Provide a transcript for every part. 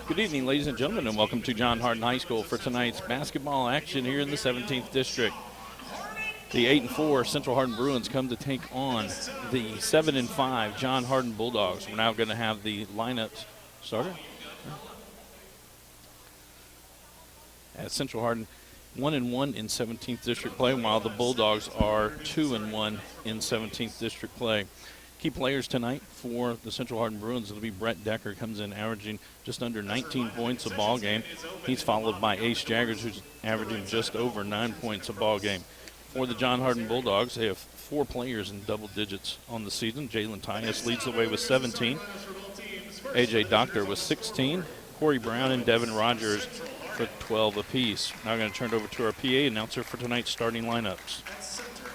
Good evening, ladies and gentlemen, and welcome to John Hardin High School for tonight's basketball action here in the 17th District. The 8-4 Central Hardin Bruins come to take on the 7-5 John Hardin Bulldogs. We're now going to have the lineups started. At Central Hardin, 1-1 in 17th District play, while the Bulldogs are 2-1 in 17th District play. Key players tonight for the Central Hardin Bruins will be Brett Decker, comes in averaging just under 19 points a ball game. He's followed by Ace Jaggers, who's averaging just over 9 points a ball game. For the John Hardin Bulldogs, they have 4 players in double digits on the season. Jalen Tyus leads the way with 17. AJ Doctor with 16. Corey Brown and Devin Rogers for 12 apiece. Now I'm going to turn it over to our PA announcer for tonight's starting lineups. At center,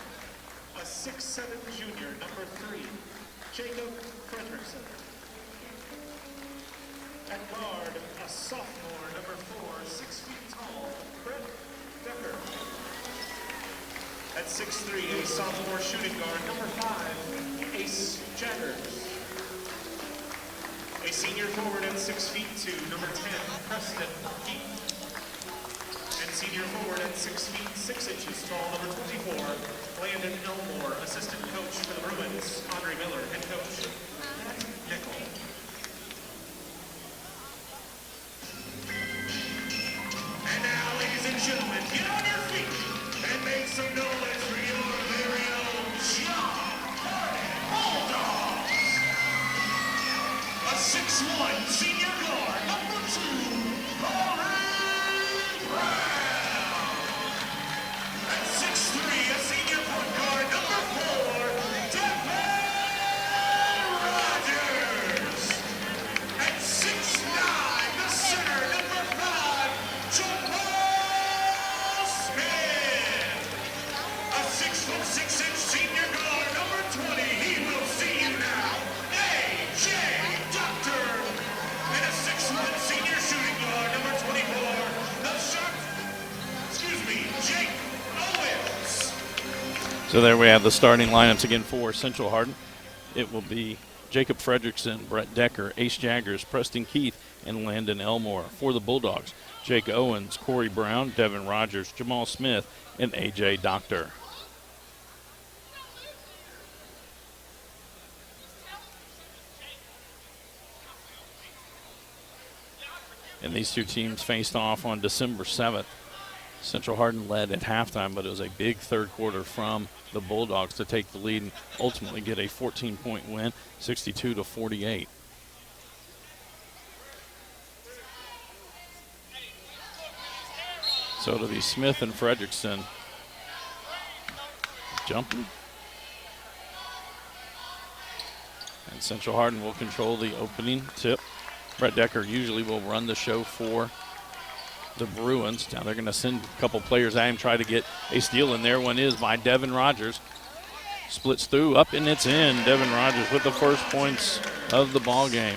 a 6'7" junior, number 3, Jacob Fredrickson. At guard, a sophomore, number 4, 6 feet tall, Brett Decker. At 6'3", a sophomore shooting guard, number 5, Ace Jaggers. A senior forward at 6 feet 2, number 10, Preston Keith. And senior forward at 6 feet 6 inches tall, number 24, Landon Elmore, assistant coach for the Bruins. Andre Miller, head coach. Matt Nickel. And now, ladies and gentlemen, get on your feet and make some noise for your very own John Hardin Bulldogs. A 6'1" senior guard, number 2, Corey Brown. At 6'3", a senior point guard, number 4, Devin Rogers. At 6'9", the center, number 5, Jamal Smith. A 6'6" senior guard, number 20, he will see you now, AJ Doctor. And a 6'1" senior shooting guard, number 24, the sharp, Jake Owens. So there we have the starting lineups again for Central Hardin. It will be Jacob Fredrickson, Brett Decker, Ace Jaggers, Preston Keith, and Landon Elmore. For the Bulldogs, Jake Owens, Corey Brown, Devin Rogers, Jamal Smith, and AJ Doctor. And these two teams faced off on December 7th. Central Hardin led at halftime, but it was a big third quarter from the Bulldogs to take the lead and ultimately get a 14-point win, 62-48. So it'll be Smith and Fredrickson jumping. And Central Hardin will control the opening tip. Brett Decker usually will run the show for the Bruins. Now they're going to send a couple players at him, try to get a steal in there. One is by Devin Rogers. Splits through, up and it's in. Devin Rogers with the first points of the ball game.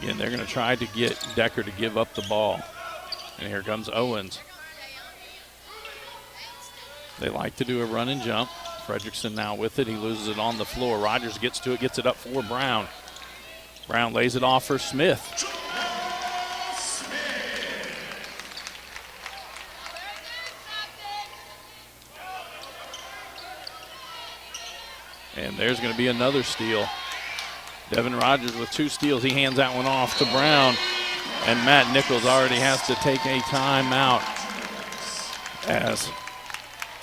Again, they're going to try to get Decker to give up the ball. And here comes Owens. They like to do a run and jump. Fredrickson now with it. He loses it on the floor. Rogers gets to it, gets it up for Brown. Brown lays it off for Smith. And there's going to be another steal. Devin Rogers with 2 steals. He hands that one off to Brown. And Matt Nichols already has to take a timeout as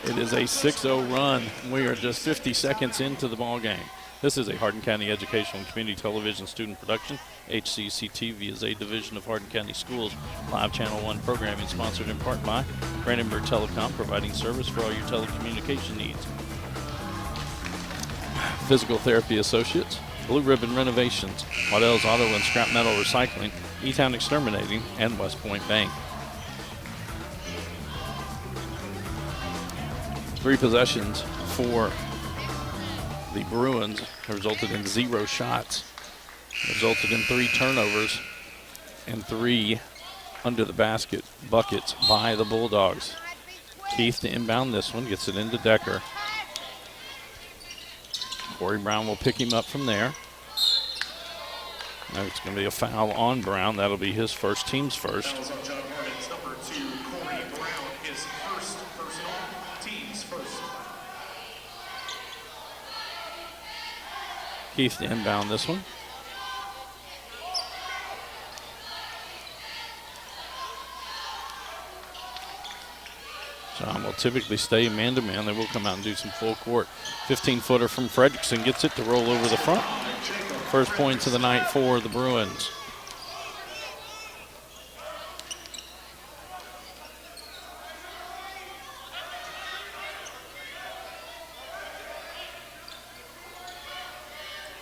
it is a 6-0 run. We are just 50 seconds into the ball game. This is a Hardin County Educational and Community Television student production. HCEC-TV is a division of Hardin County Schools. Live Channel 1 programming sponsored in part by Brandenburg Telecom, providing service for all your telecommunication needs. Physical Therapy Associates, Blue Ribbon Renovations, Waddell's Auto and Scrap Metal Recycling, E-Town Exterminating, and West Point Bank. 3 possessions for the Bruins have resulted in 0 shots, resulted in 3 turnovers and 3 under the basket buckets by the Bulldogs. Keith to inbound this one, gets it into Decker. Corey Brown will pick him up from there. Now it's going to be a foul on Brown. That'll be his first, team's first. Fouls on John Hornets. Number 2, Corey Brown, his first personal, team's first. Keith to inbound this one. John will typically stay man-to-man. They will come out and do some full court. 15-footer from Fredrickson gets it to roll over the front. First points of the night for the Bruins.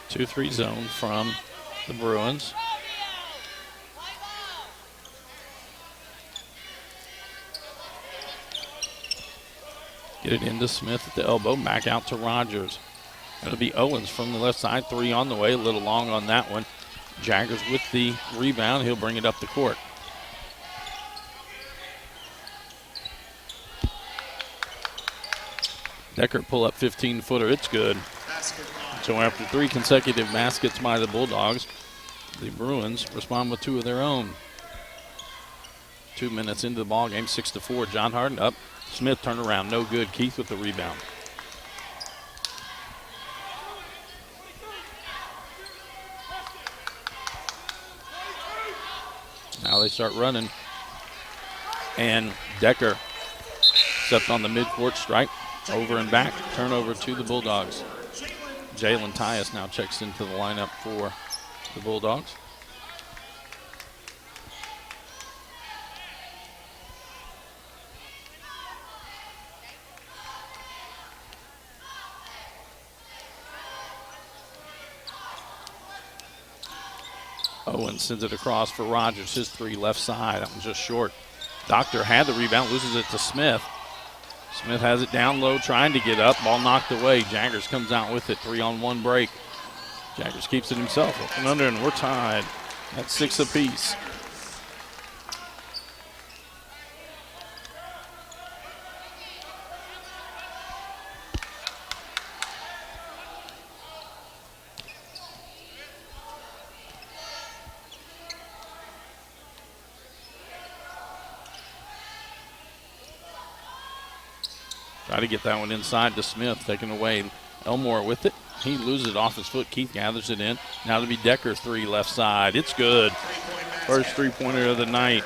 Two-three zone from the Bruins. Get it into Smith at the elbow, back out to Rogers. It'll be Owens from the left side, 3 on the way, a little long on that one. Jaggers with the rebound, he'll bring it up the court. Decker pull up 15-footer, it's good. So after 3 consecutive baskets by the Bulldogs, the Bruins respond with 2 of their own. 2 minutes into the ball game, 6-4. John Harden up. Smith turned around, no good. Keith with the rebound. Now they start running. And Decker stepped on the midcourt stripe, over and back. Turnover to the Bulldogs. Jalen Tyus now checks into the lineup for the Bulldogs. Owens sends it across for Rogers, his 3 left side. That one's just short. Doctor had the rebound, loses it to Smith. Smith has it down low, trying to get up. Ball knocked away. Jaggers comes out with it, 3-on-1 break. Jaggers keeps it himself, up and under, and we're tied at 6 apiece. Try to get that one inside to Smith, taken away. Elmore with it. He loses it off his foot. Keith gathers it in. Now to be Decker, 3 left side. It's good. First 3-pointer of the night.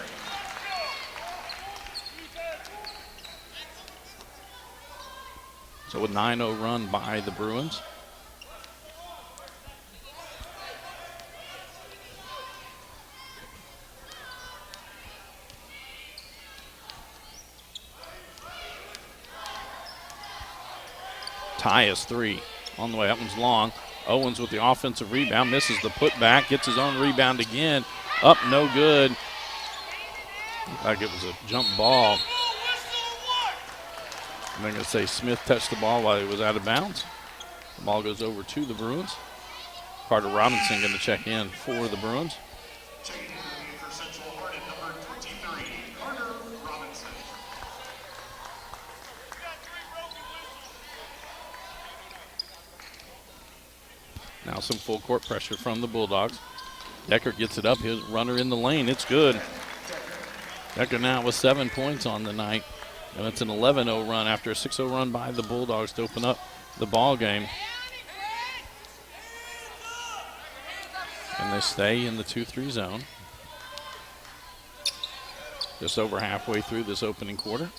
So a 9-0 run by the Bruins. Tyus 3 on the way. That one's long. Owens with the offensive rebound. Misses the putback. Gets his own rebound again. Up, no good. Looked like it was a jump ball. I'm going to say Smith touched the ball while he was out of bounds. The ball goes over to the Bruins. Carter Robinson going to check in for the Bruins. Now some full court pressure from the Bulldogs. Decker gets it up. His runner in the lane. It's good. Decker now with 7 points on the night. And it's an 11-0 run after a 6-0 run by the Bulldogs to open up the ball game. And they stay in the 2-3 zone. Just over halfway through this opening quarter.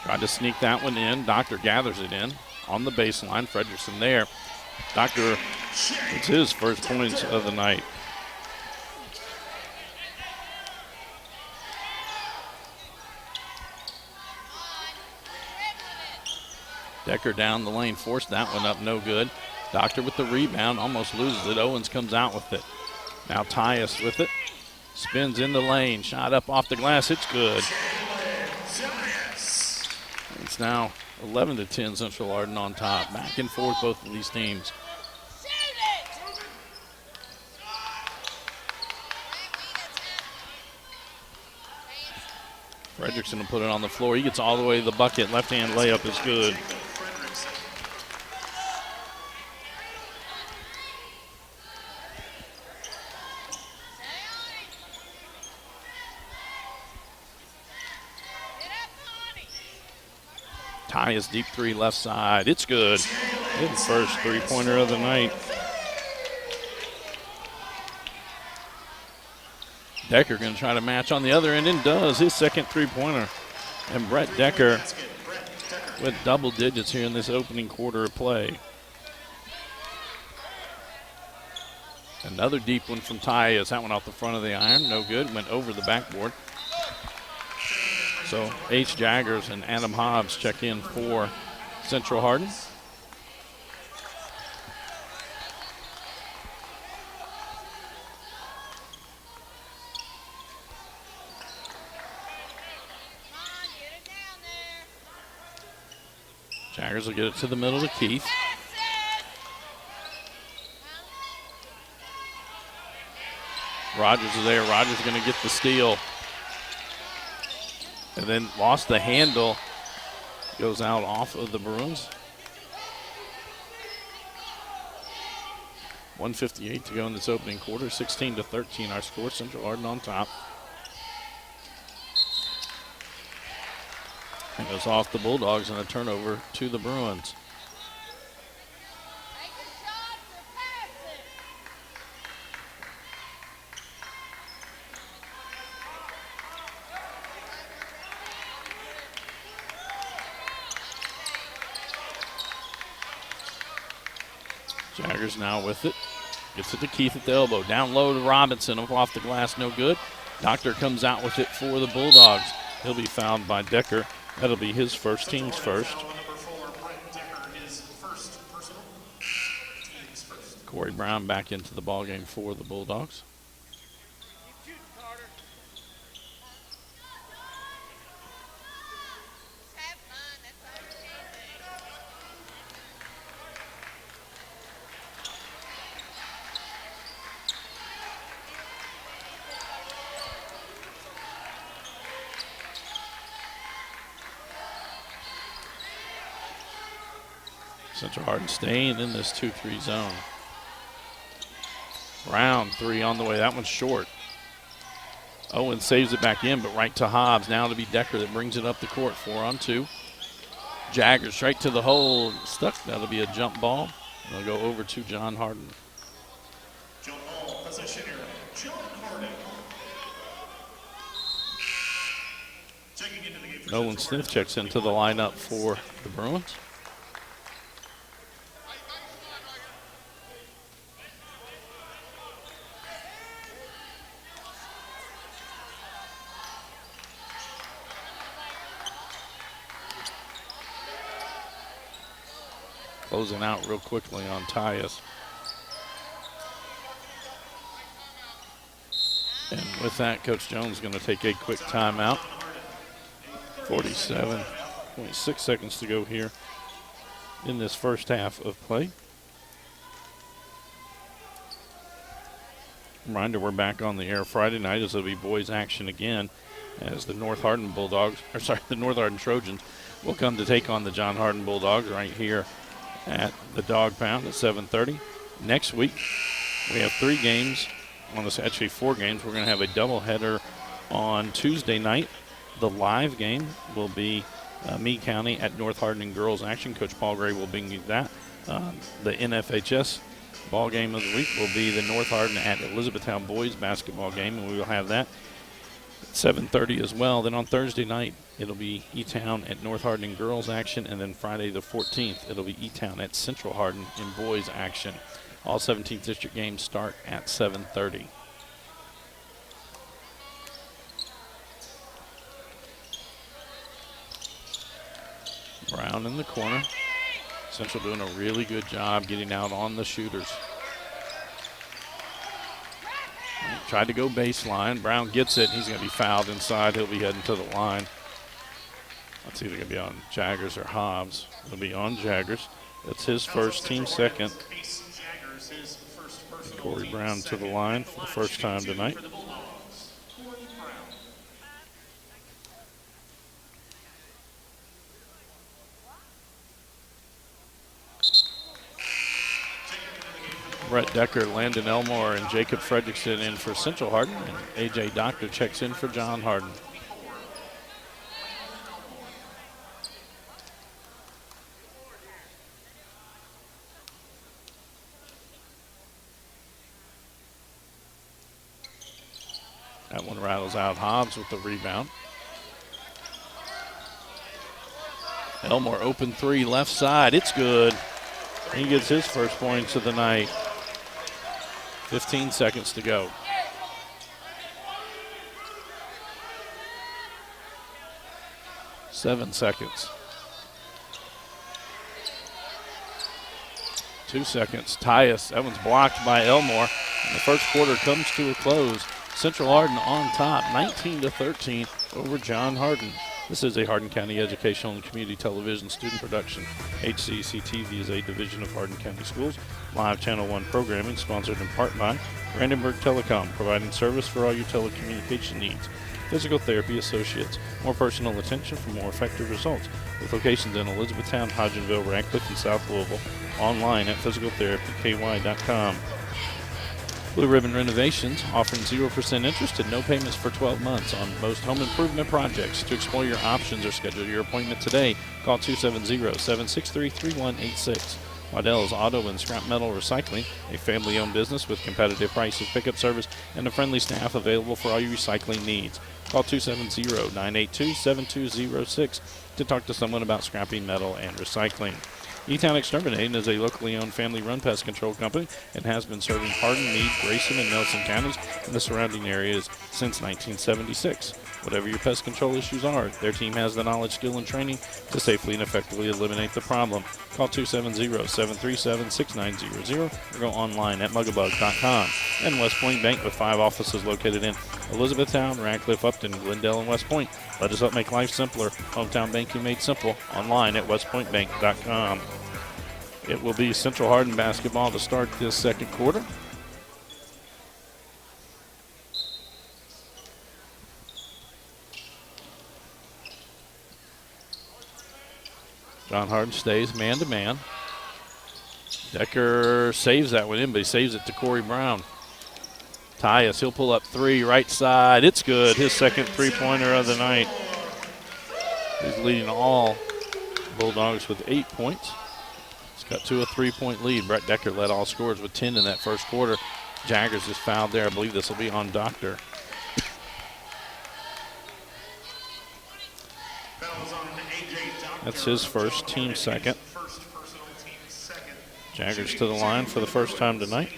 Tried to sneak that one in. Doctor gathers it in on the baseline. Fredrickson there. Doctor, it's his first points of the night. Decker down the lane, forced that one up, no good. Doctor with the rebound, almost loses it. Owens comes out with it. Now Tyus with it. Spins in the lane, shot up off the glass, it's good. It's now 11-10 Central Arden on top. Back and forth, both of these teams. Fredrickson will put it on the floor. He gets all the way to the bucket. Left-hand layup is good. Tyus deep three left side. It's good. His first three-pointer of the night. Decker going to try to match on the other end and does. His second three-pointer. And Brett Decker with double digits here in this opening quarter of play. Another deep one from Tyus. That one off the front of the iron. No good. Went over the backboard. So H. Jaggers and Adam Hobbs check in for Central Hardin. Jaggers will get it to the middle to Keith. Rogers is there. Rogers going to get the steal. And then lost the handle. Goes out off of the Bruins. 1:58 to go in this opening quarter. 16-13 our score. Central Hardin on top. And goes off the Bulldogs and a turnover to the Bruins. Jaggers now with it. Gets it to Keith at the elbow. Down low to Robinson. Up off the glass, no good. Doctor comes out with it for the Bulldogs. He'll be fouled by Decker. That'll be his first, team's first. Corey Brown back into the ballgame for the Bulldogs. Central Hardin staying in this 2-3 zone. Brown three on the way. That one's short. Owen saves it back in, but right to Hobbs. Now to be Decker that brings it up the court. 4-on-2. Jaggers straight to the hole. Stuck. That'll be a jump ball. It'll go over to John Hardin. Jump ball, possession area. John Hardin. Checking into the game for Nolan Smith checks into the lineup for the Bruins. Closing out real quickly on Tyus. And with that, Coach Jones is going to take a quick timeout. 47.6 seconds to go here in this first half of play. Reminder, we're back on the air Friday night as it'll be boys action again as the North Hardin Trojans will come to take on the John Hardin Bulldogs right here at the Dog Pound at 7:30. Next week, we have 3 games. Actually 4 games. We're going to have a doubleheader on Tuesday night. The live game will be Meade County at North Hardin Girls Action. Coach Paul Gray will bring you that. The NFHS ball game of the week will be the North Hardin at Elizabethtown Boys basketball game, and we will have that at 7:30 as well. Then on Thursday night, it'll be E-Town at North Hardin Girls action, and then Friday the 14th, it'll be E-Town at Central Hardin in boys action. All 17th District games start at 7:30. Brown in the corner. Central doing a really good job getting out on the shooters. Tried to go baseline. Brown gets it. He's going to be fouled inside. He'll be heading to the line. That's either going to be on Jaggers or Hobbs. It'll be on Jaggers. That's his first, team second. And Corey Brown to the line for the first time tonight. Brett Decker, Landon Elmore, and Jacob Fredrickson in for Central Hardin, and A.J. Doctor checks in for John Hardin. That one rattles out. Hobbs with the rebound. Elmore open three, left side. It's good. He gets his first points of the night. 15 seconds to go. Seven seconds. 2 seconds. Tyus. That one's blocked by Elmore. And the first quarter comes to a close. Central Hardin on top, 19-13 over John Hardin. This is a Hardin County Educational and Community Television student production. HCEC-TV is a division of Hardin County Schools. Live Channel 1 programming sponsored in part by Brandenburg Telecom, providing service for all your telecommunication needs. Physical Therapy Associates, more personal attention for more effective results. With locations in Elizabethtown, Hodgenville, Radcliffe, and South Louisville. Online at physicaltherapyky.com. Blue Ribbon Renovations, offering 0% interest and no payments for 12 months on most home improvement projects. To explore your options or schedule your appointment today, call 270-763-3186. Waddell's Auto and Scrap Metal Recycling, a family-owned business with competitive prices, pickup service, and a friendly staff available for all your recycling needs. Call 270-982-7206 to talk to someone about scrapping metal and recycling. E-Town Exterminating is a locally owned family-run pest control company and has been serving Hardin, Meade, Grayson, and Nelson counties and the surrounding areas since 1976. Whatever your pest control issues are, their team has the knowledge, skill, and training to safely and effectively eliminate the problem. Call 270-737-6900 or go online at mugabug.com. And West Point Bank with 5 offices located in Elizabethtown, Radcliffe, Upton, Glendale, and West Point. Let us help make life simpler. Hometown banking made simple. Online at westpointbank.com. It will be Central Hardin basketball to start this second quarter. John Hardin stays man-to-man. Decker saves that one in, but he saves it to Corey Brown. Tyus, he'll pull up three, right side. It's good. His second three-pointer of the night. He's leading all Bulldogs with 8 points. He's got to a 3-point lead. Brett Decker led all scorers with 10 in that first quarter. Jaggers is fouled there. I believe this will be on Doctor. That's his first, team second. Jaggers to the line for the first time tonight.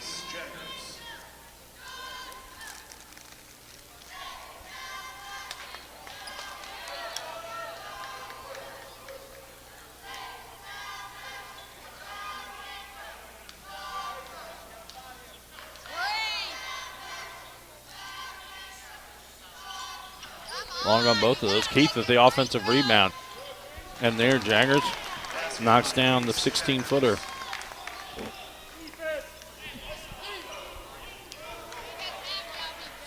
Long on both of those. Keith with the offensive rebound. And there, Jaggers knocks down the 16-footer.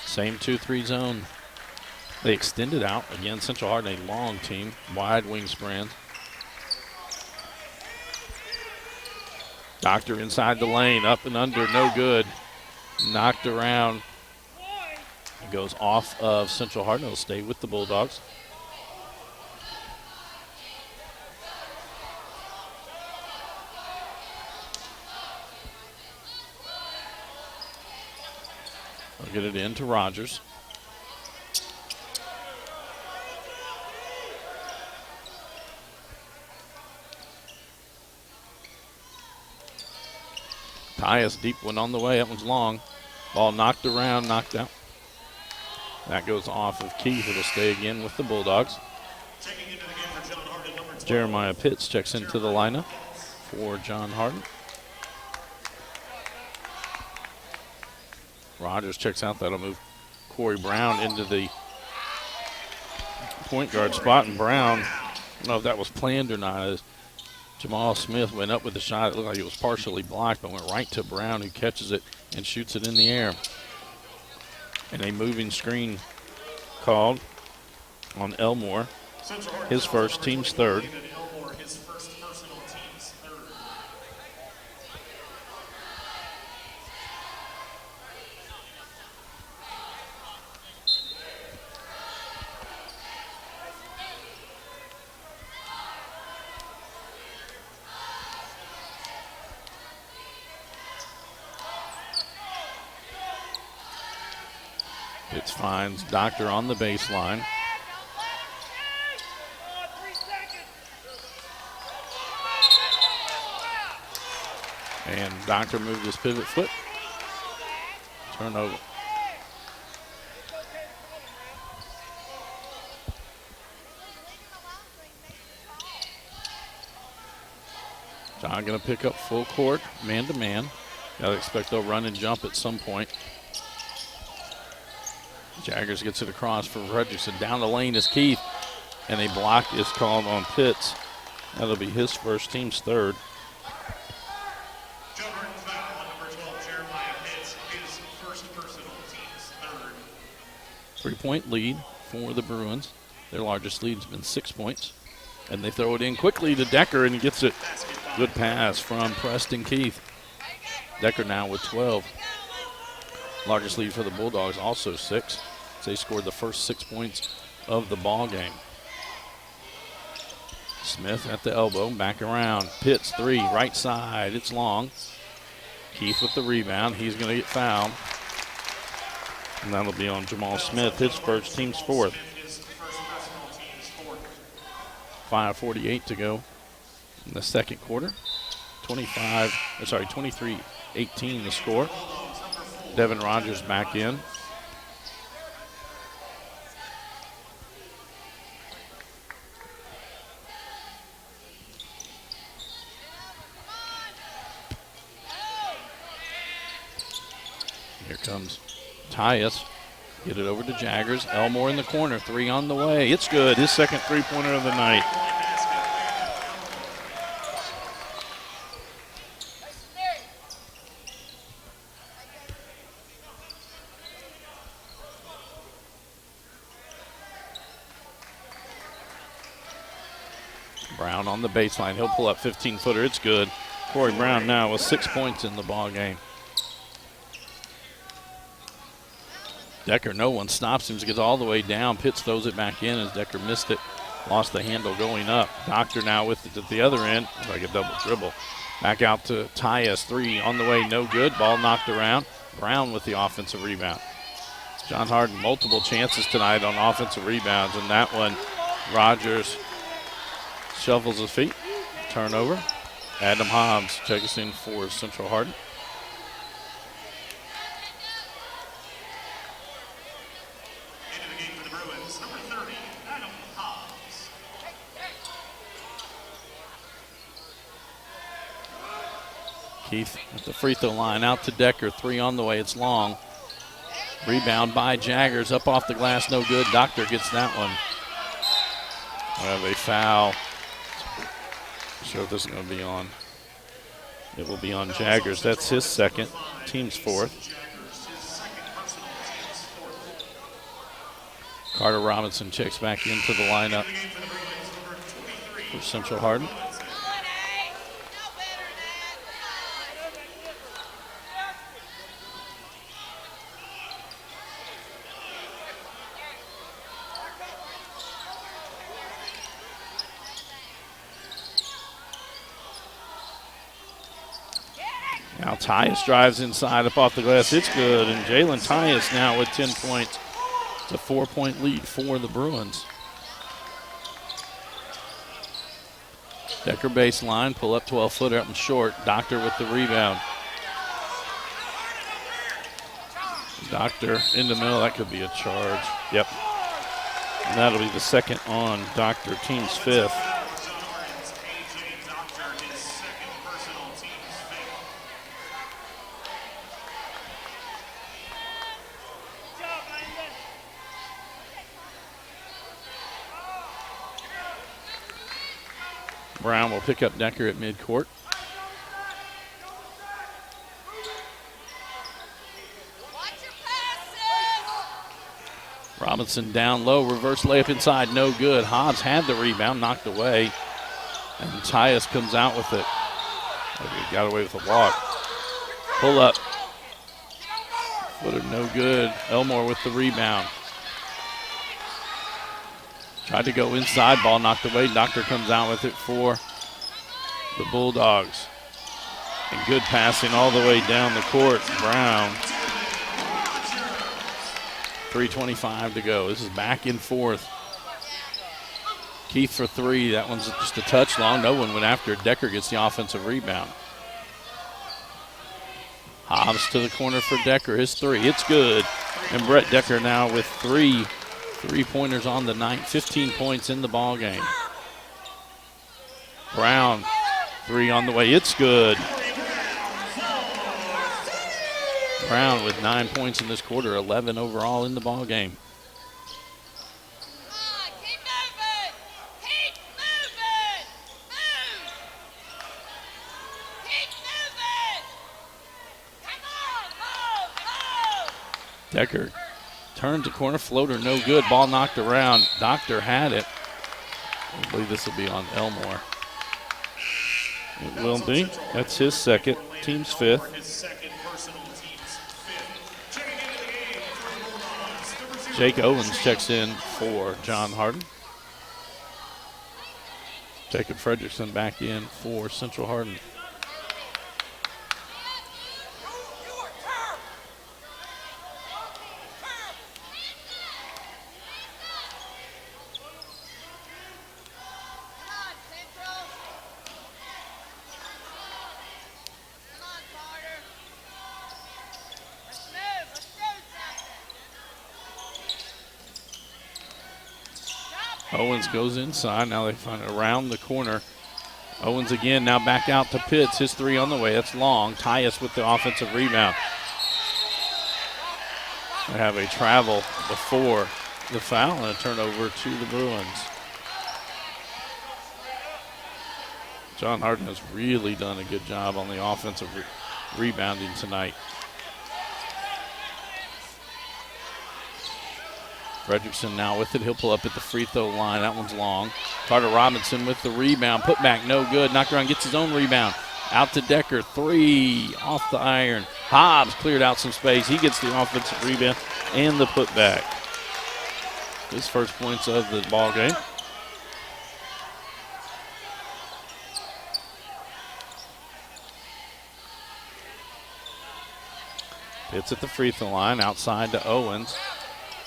Same 2-3 zone. They extended out. Again, Central Hardin, a long team. Wide wingspan. Doctor inside the lane. Up and under. No good. Knocked around. It goes off of Central Hardin. It'll stay with the Bulldogs. They'll get it into Rogers. Tyus, deep one on the way. That one's long. Ball knocked around, knocked out. That goes off of Keith. It'll stay again with the Bulldogs. Jeremiah Pitts checks into the lineup for John Hardin. Rogers checks out. That'll move Corey Brown into the point guard spot. And Brown, I don't know if that was planned or not, as Jamal Smith went up with the shot. It looked like it was partially blocked, but went right to Brown, who catches it and shoots it in the air. And a moving screen called on Elmore. His first, team's third. Pitts finds Doctor on the baseline. And Doctor moved his pivot foot. Turnover. John going to pick up full court, man-to-man. Got to expect they'll run and jump at some point. Jaggers gets it across for Fredrickson. Down the lane is Keith. And a block is called on Pitts. That'll be his first, team's third. Number 12, Jeremiah Pitts, his first personal, team's third. 3-point lead for the Bruins. Their largest lead has been 6 points. And they throw it in quickly to Decker, and he gets it. Good pass from Preston Keith. Decker now with 12. Largest lead for the Bulldogs, also 6. They scored the first 6 points of the ball game. Smith at the elbow, back around. Pitts, 3, right side. It's long. Keith with the rebound. He's going to get fouled. And that'll be on Jamal Smith, his first, team's fourth. 5:48 to go in the second quarter. 23-18 the score. Devin Rogers back in. Here comes Tyus. Get it over to Jaggers. Elmore in the corner. 3 on the way. It's good. His second three-pointer of the night. Brown on the baseline. He'll pull up 15-footer. It's good. Corey Brown now with 6 points in the ball game. Decker, no one stops him. He gets all the way down. Pitts throws it back in as Decker missed it. Lost the handle going up. Doctor now with it at the other end. Like a double dribble. Back out to Tyus. 3 on the way. No good. Ball knocked around. Brown with the offensive rebound. John Harden, multiple chances tonight on offensive rebounds. And that one, Rogers shuffles his feet. Turnover. Adam Hobbs checks in for Central Harden. Keith at the free throw line, out to Decker, 3 on the way, it's long. Rebound by Jaggers, up off the glass, no good. Doctor gets that one. We have a foul. Not sure if this is going to be on. It will be on Jaggers. That's his second, team's fourth. Carter Robinson checks back into the lineup for Central Harden. Now Tyus drives inside, up off the glass. It's good, and Jalen Tyus now with 10 points. It's a 4-point lead for the Bruins. Decker baseline, pull up 12-footer up and short. Doctor with the rebound. Doctor in the middle, that could be a charge. Yep. And that'll be the second on Doctor, team's fifth. Brown will pick up Decker at midcourt. Robinson down low, reverse layup inside, no good. Hobbs had the rebound, knocked away, and Tyus comes out with it. He got away with a walk. Pull up. Footer no good. Elmore with the rebound. Tried to go inside, ball knocked away. Doctor comes out with it for the Bulldogs. And good passing all the way down the court. Brown 3:25 to go. This is back and forth. Keith for three. That one's just a touch long. No one went after it. Decker gets the offensive rebound. Hobbs to the corner for Decker. His three. It's good. And Brett Decker now with three three-pointers on the night. 15 points in the ball game. Brown, three on the way. It's good. Brown with 9 points in this quarter, 11 overall in the ball game. Decker turns the corner, floater no good. Ball knocked around. Doctor had it. I believe this will be on Elmore. It will be. That's his second, team's fifth. Jake Owens checks in for John Hardin. Jacob Fredrickson back in for Central Hardin. Owens goes inside. Now they find it around the corner. Owens again, now back out to Pitts. His three on the way. That's long. Tyus with the offensive rebound. They have a travel before the foul and a turnover to the Bruins. John Hardin has really done a good job on the offensive rebounding tonight. Fredrickson now with it. He'll pull up at the free throw line. That one's long. Carter Robinson with the rebound. Put back, no good. Knocked around, gets his own rebound. Out to Decker. Three off the iron. Hobbs cleared out some space. He gets the offensive rebound and the putback. His first points of the ball game. Pitts at the free throw line. Outside to Owens.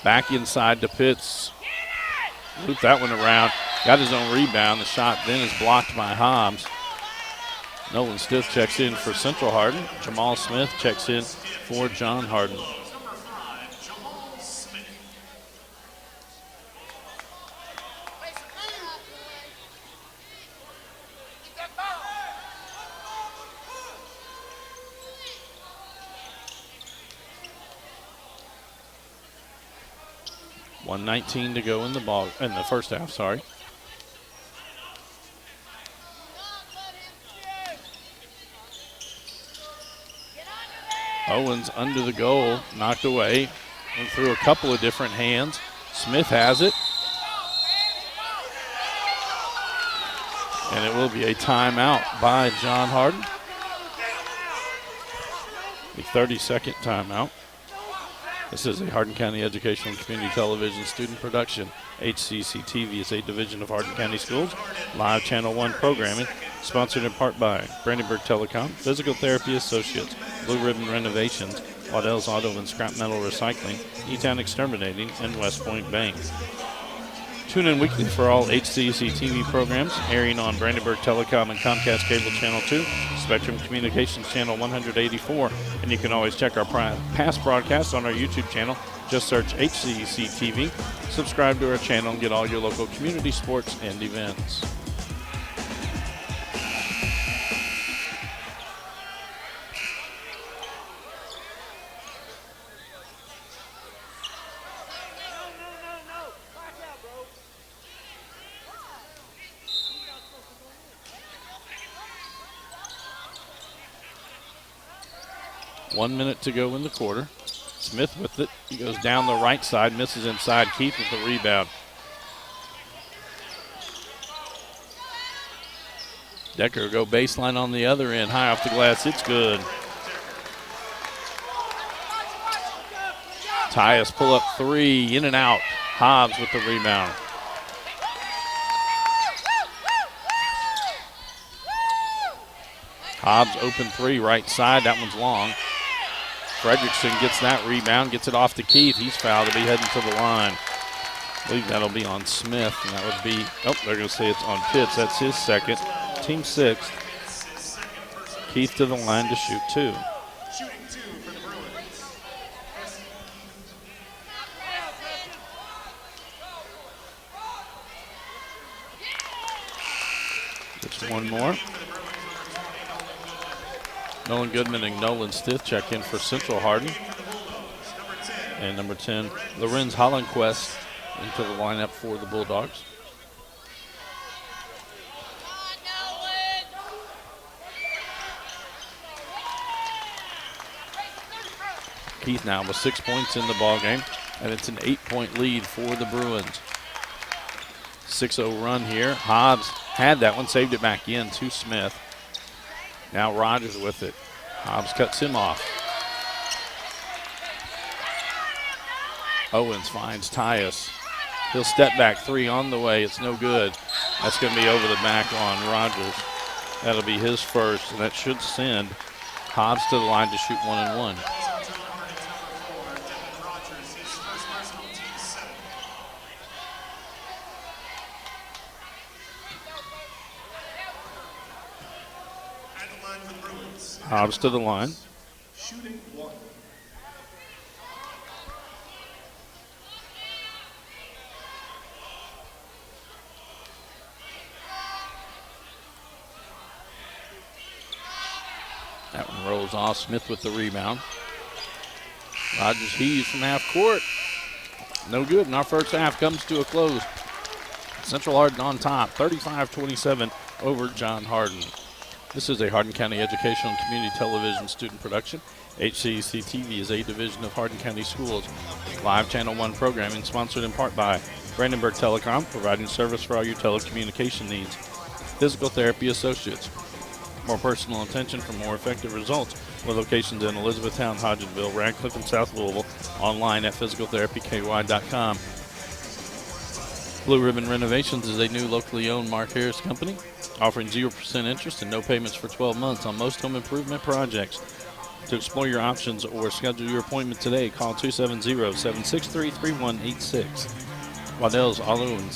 Back inside to Pitts. Looped that one around. Got his own rebound. The shot then is blocked by Hobbs. Nolan Stith checks in for Central Hardin. Jamal Smith checks in for John Hardin. .119 to go in the first half, sorry. Owens under the goal, knocked away, and through a couple of different hands. Smith has it. And it will be a timeout by John Hardin. A 30-second timeout. This is a Hardin County Educational and Community Television student production. HCEC-TV is a division of Hardin County Schools. Live Channel 1 programming, sponsored in part by Brandenburg Telecom, Physical Therapy Associates, Blue Ribbon Renovations, Waddell's Auto and Scrap Metal Recycling, E-Town Exterminating, and West Point Bank. Tune in weekly for all HCEC-TV programs, airing on Brandenburg Telecom and Comcast Cable Channel 2, Spectrum Communications Channel 184, and you can always check our past broadcasts on our YouTube channel. Just search HCEC-TV, subscribe to our channel, and get all your local community sports and events. One minute to go in the quarter. Smith with it. He goes down the right side, misses inside. Keith with the rebound. Decker go baseline on the other end. High off the glass. It's good. Tyus pull up three. In and out. Hobbs with the rebound. Hobbs open three right side. That one's long. Fredrickson gets that rebound, gets it off to Keith. He's fouled. He'll be heading to the line. I believe that'll be on Smith, and that would be, oh, they're going to say it's on Pitts. That's his second, team sixth. Keith to the line to shoot two. Shooting two for the Bruins. Gets one more. Nolan Goodman and Nolan Stith check in for Central Hardin. And number 10, Lorenz Hollandquist into the lineup for the Bulldogs. Keith now with 6 points in the ball game, and it's an 8-point lead for the Bruins. 6-0 run here. Hobbs had that one, saved it back in to Smith. Now Rogers with it. Hobbs cuts him off. Owens finds Tyus. He'll step back three on the way. It's no good. That's going to be over the back on Rogers. That'll be his first, and that should send Hobbs to the line to shoot 1-and-1. Hobbs to the line. Shooting one. That one rolls off. Smith with the rebound. Rogers heaves from half court. No good, and our first half comes to a close. Central Hardin on top, 35-27 over John Hardin. This is a Hardin County Educational and Community Television student production. HCEC-TV is a division of Hardin County Schools. Live Channel 1 programming sponsored in part by Brandenburg Telecom, providing service for all your telecommunication needs. Physical Therapy Associates. More personal attention for more effective results. With locations in Elizabethtown, Hodgenville, Radcliffe, and South Louisville. Online at physicaltherapyky.com. Blue Ribbon Renovations is a new locally owned Mark Harris company, offering 0% interest and no payments for 12 months on most home improvement projects. To explore your options or schedule your appointment today, call 270-763-3186. Waddell's Auto and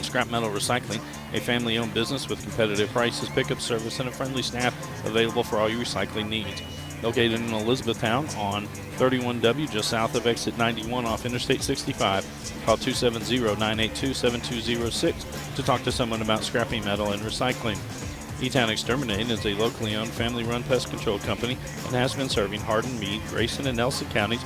Scrap Metal Recycling, a family-owned business with competitive prices, pickup service, and a friendly staff available for all your recycling needs. Located in Elizabethtown on 31W, just south of exit 91 off Interstate 65. Call 270-982-7206 to talk to someone about scrapping metal and recycling. E-Town Exterminating is a locally owned family-run pest control company and has been serving Hardin, Meade, Grayson, and Nelson counties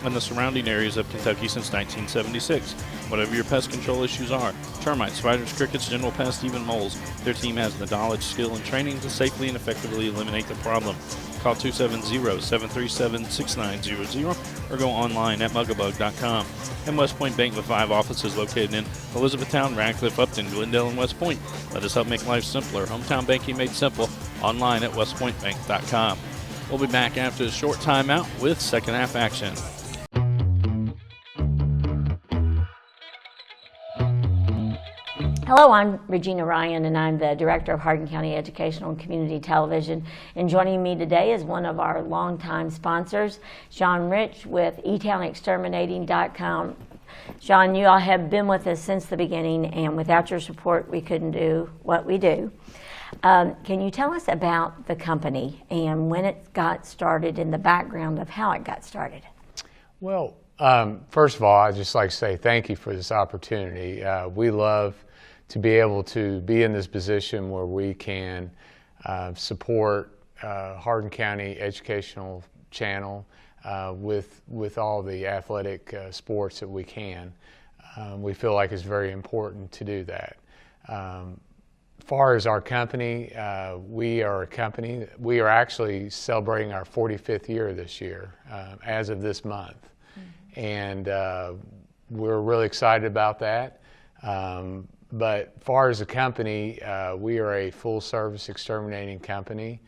and the surrounding areas of Kentucky since 1976. Whatever your pest control issues are, termites, spiders, crickets, general pests, even moles, their team has the knowledge, skill, and training to safely and effectively eliminate the problem. Call 270-737-6900 or go online at mugabug.com. And West Point Bank with 5 offices located in Elizabethtown, Radcliffe, Upton, Glendale, and West Point. Let us help make life simpler. Hometown banking made simple. Online at westpointbank.com. We'll be back after a short timeout with second half action. Hello, I'm Regina Ryan, and I'm the Director of Hardin County Educational and Community Television. And joining me today is one of our longtime sponsors, Sean Rich with etownexterminating.com. Sean, you all have been with us since the beginning, and without your support, we couldn't do what we do. Can you tell us about the company and when it got started and the background of how it got started? Well, first of all, I'd just like to say thank you for this opportunity. We love to be able to be in this position where we can support Hardin County Educational Channel with all the athletic sports that we can. We feel like it's very important to do that. As far as our company, we are actually celebrating our 45th year this year, as of this month. Mm-hmm. And we're really excited about that. But as far as the company, we are a full-service exterminating company.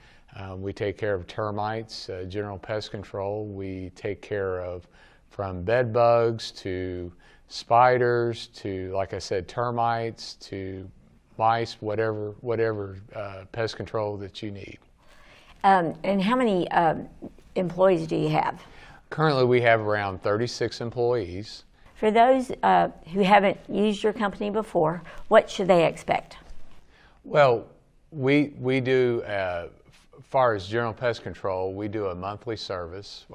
We take care of termites, general pest control. We take care of from bed bugs to spiders to, like I said, termites to mice, whatever pest control that you need. And how many employees do you have? Currently, we have around 36 employees. For those who haven't used your company before, what should they expect? Well, we do, as far as general pest control, we do a monthly service,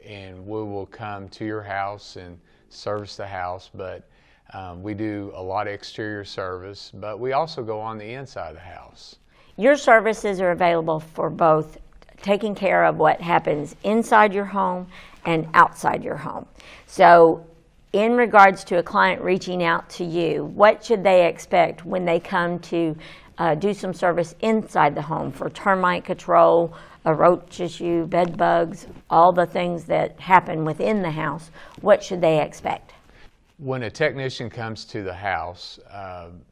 and we will come to your house and service the house, but we do a lot of exterior service, but we also go on the inside of the house. Your services are available for both taking care of what happens inside your home and outside your home. So in regards to a client reaching out to you, what should they expect when they come to do some service inside the home for termite control, a roach issue, bed bugs, all the things that happen within the house? What should they expect? When a technician comes to the house,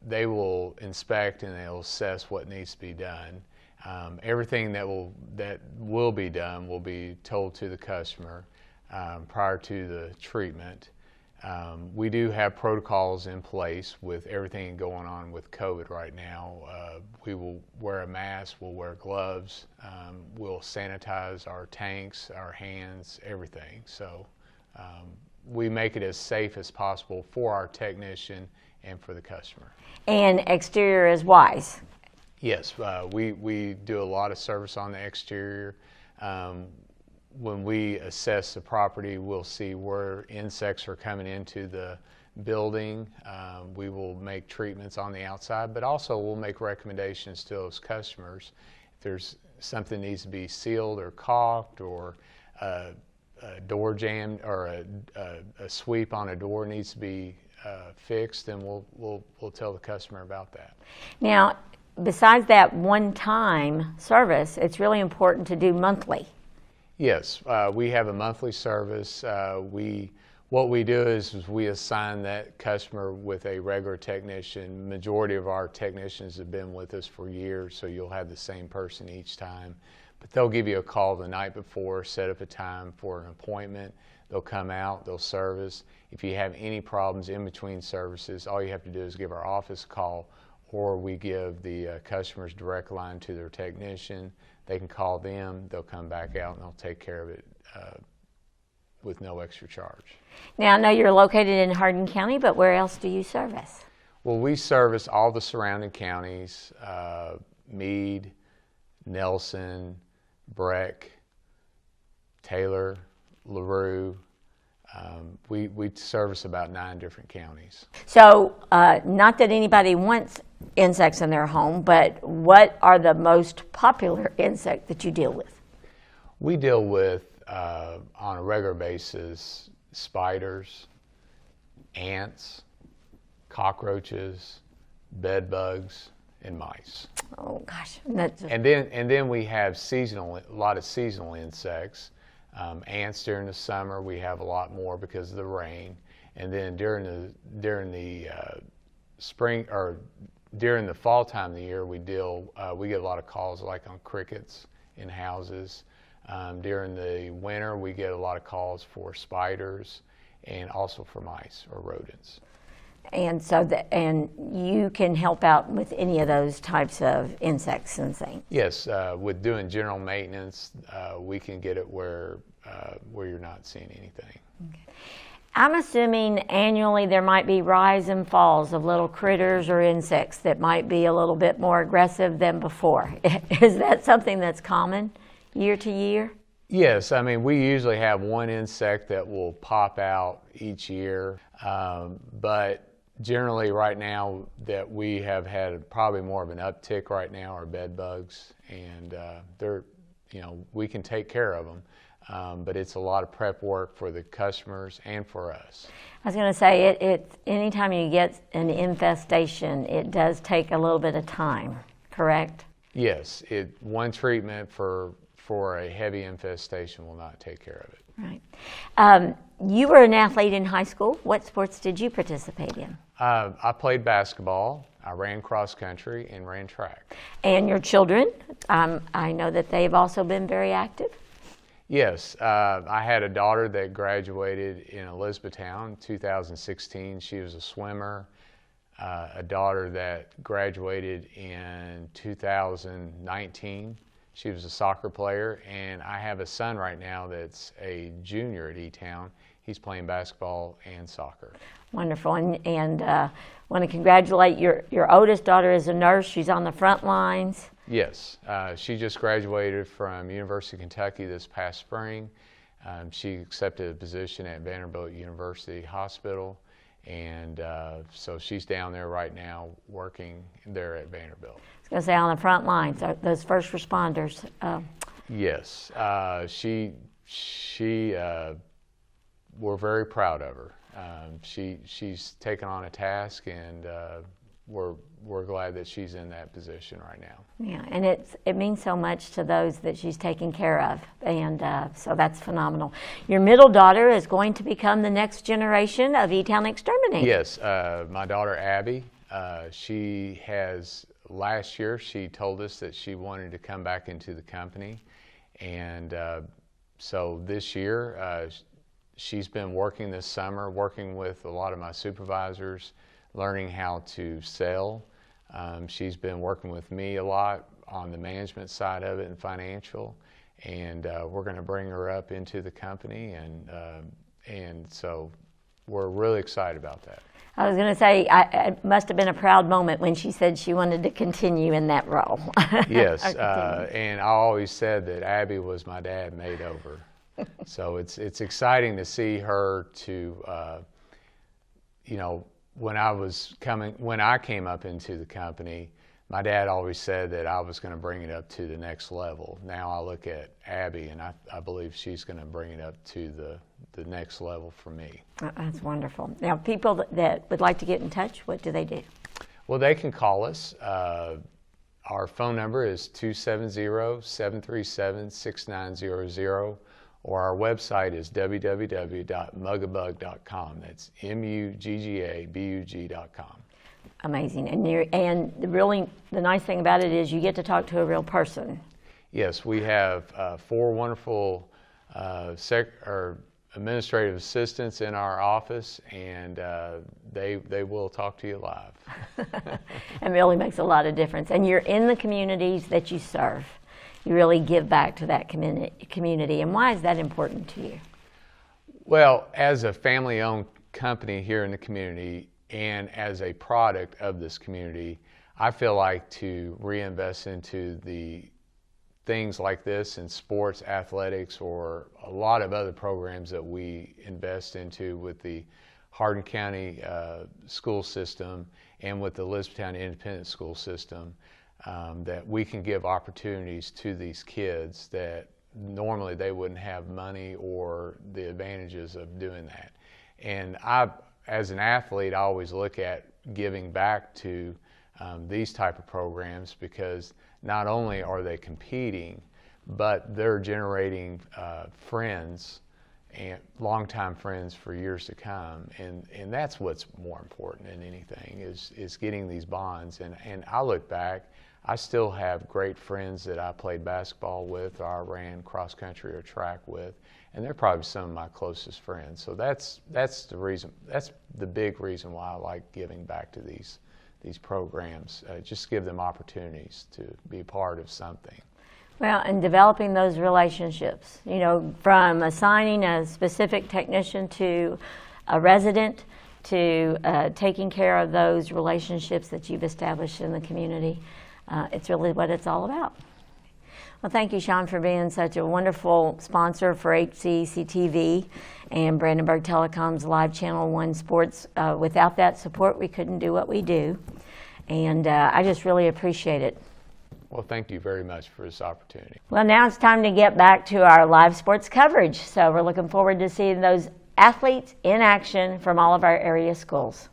they will inspect and they'll assess what needs to be done. Everything that will be done will be told to the customer prior to the treatment. We do have protocols in place with everything going on with COVID right now. We will wear a mask, we'll wear gloves, we'll sanitize our tanks, our hands, everything. So we make it as safe as possible for our technician and for the customer. And exterior is wise. Yes, we do a lot of service on the exterior. When we assess the property, we'll see where insects are coming into the building. We will make treatments on the outside, but also we'll make recommendations to those customers. If there's something needs to be sealed or caulked, or a door jammed, or a sweep on a door needs to be fixed, then we'll tell the customer about that. Now, besides that one-time service, it's really important to do monthly. Yes, we have a monthly service. What we do is we assign that customer with a regular technician. Majority of our technicians have been with us for years, so you'll have the same person each time. But they'll give you a call the night before, set up a time for an appointment. They'll come out, they'll service. If you have any problems in between services, all you have to do is give our office a call, or we give the customer's direct line to their technician. They can call them, they'll come back out, and they'll take care of it with no extra charge. Now, I know you're located in Hardin County, but where else do you service? Well, we service all the surrounding counties, Meade, Nelson, Breck, Taylor, LaRue. We service about 9 different counties. So, not that anybody wants insects in their home, but what are the most popular insect that you deal with? We deal with, on a regular basis, spiders, ants, cockroaches, bed bugs, and mice. Oh gosh, And then we have a lot of seasonal insects. Ants during the summer, we have a lot more because of the rain. And then during the spring, or during the fall time of the year, we get a lot of calls like on crickets in houses. During the winter, we get a lot of calls for spiders and also for mice or rodents. And so, and you can help out with any of those types of insects and things. Yes, with doing general maintenance, we can get it where you're not seeing anything. Okay. I'm assuming annually there might be rise and falls of little critters or insects that might be a little bit more aggressive than before. Is that something that's common year to year? Yes, I mean, we usually have one insect that will pop out each year, but generally right now that we have had probably more of an uptick right now are bed bugs, and we can take care of them. But it's a lot of prep work for the customers and for us. I was going to say, anytime you get an infestation, it does take a little bit of time, correct? Yes, one treatment for a heavy infestation will not take care of it. Right. You were an athlete in high school. What sports did you participate in? I played basketball. I ran cross country and ran track. And your children, I know that they've also been very active. Yes, I had a daughter that graduated in Elizabethtown in 2016. She was a swimmer. A daughter that graduated in 2019. She was a soccer player, and I have a son right now that's a junior at E-Town. He's playing basketball and soccer. Wonderful, and want to congratulate your oldest daughter is a nurse. She's on the front lines. Yes, she just graduated from University of Kentucky this past spring. She accepted a position at Vanderbilt University Hospital, and so she's down there right now working there at Vanderbilt. I was going to say on the front lines, those first responders. Yes, we're very proud of her. She's taken on a task, and we're glad that she's in that position right now. Yeah, and it means so much to those that she's taking care of, and so that's phenomenal. Your middle daughter is going to become the next generation of E-Town Exterminating. Yes, my daughter Abby, last year she told us that she wanted to come back into the company, and so this year she's been working this summer, working with a lot of my supervisors, learning how to sell. She's been working with me a lot on the management side of it and financial, and we're going to bring her up into the company, and so we're really excited about that. I was going to say, it must have been a proud moment when she said she wanted to continue in that role. Yes, and I always said that Abby was my dad made over. So it's exciting to see her to, when I came up into the company, my dad always said that I was going to bring it up to the next level. Now I look at Abby, and I believe she's going to bring it up to the next level for me. That's wonderful. Now, people that would like to get in touch, what do they do? Well, they can call us. Our phone number is 270-737-6900. Or our website is www.muggabug.com. That's muggabug.com. Amazing, and really the nice thing about it is you get to talk to a real person. Yes, we have 4 wonderful administrative assistants in our office, and they will talk to you live. It really makes a lot of difference, and you're in the communities that you serve. You really give back to that community. And why is that important to you? Well, as a family-owned company here in the community and as a product of this community, I feel like to reinvest into the things like this in sports, athletics, or a lot of other programs that we invest into with the Hardin County school system and with the Elizabethtown Independent School System, that we can give opportunities to these kids that normally they wouldn't have money or the advantages of doing that. And as an athlete, I always look at giving back to these type of programs, because not only are they competing, but they're generating friends and longtime friends for years to come, and that's what's more important than anything is getting these bonds. And I look back, I still have great friends that I played basketball with, or I ran cross country or track with, and they're probably some of my closest friends. So that's the reason. That's the big reason why I like giving back to these programs. Just give them opportunities to be part of something. Well, and developing those relationships, from assigning a specific technician to a resident to taking care of those relationships that you've established in the community. It's really what it's all about. Well, thank you, Sean, for being such a wonderful sponsor for HCEC-TV and Brandenburg Telecom's Live Channel 1 Sports. Without that support, we couldn't do what we do, and I just really appreciate it. Well, thank you very much for this opportunity. Well, now it's time to get back to our live sports coverage. So we're looking forward to seeing those athletes in action from all of our area schools.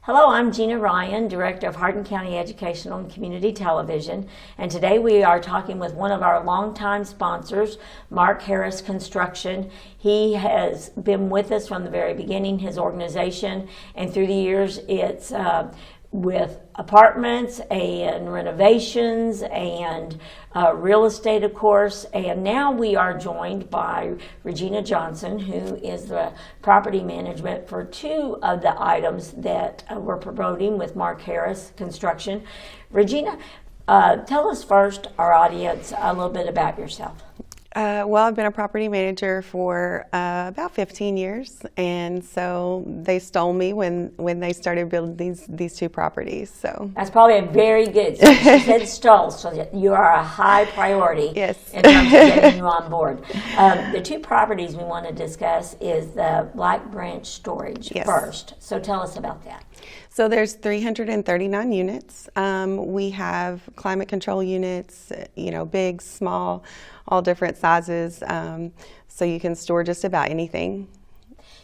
Hello, I'm Gina Ryan, Director of Hardin County Educational and Community Television, and today we are talking with one of our longtime sponsors, Mark Harris Construction. He has been with us from the very beginning, his organization, and through the years it's with apartments and renovations and real estate, of course. And now we are joined by Regina Johnson, who is the property management for two of the items that we're promoting with Mark Harris Construction. Regina, tell us first, our audience, a little bit about yourself. Well, I've been a property manager for about 15 years, and so they stole me when they started building these two properties. So That's probably a very good. So she said stole, so you are a high priority. Yes. In terms of getting you on board. The two properties we want to discuss is the Black Branch Storage Yes. first. So tell us about that. So there's 339 units. We have climate control units, big, small, all different sizes. So you can store just about anything.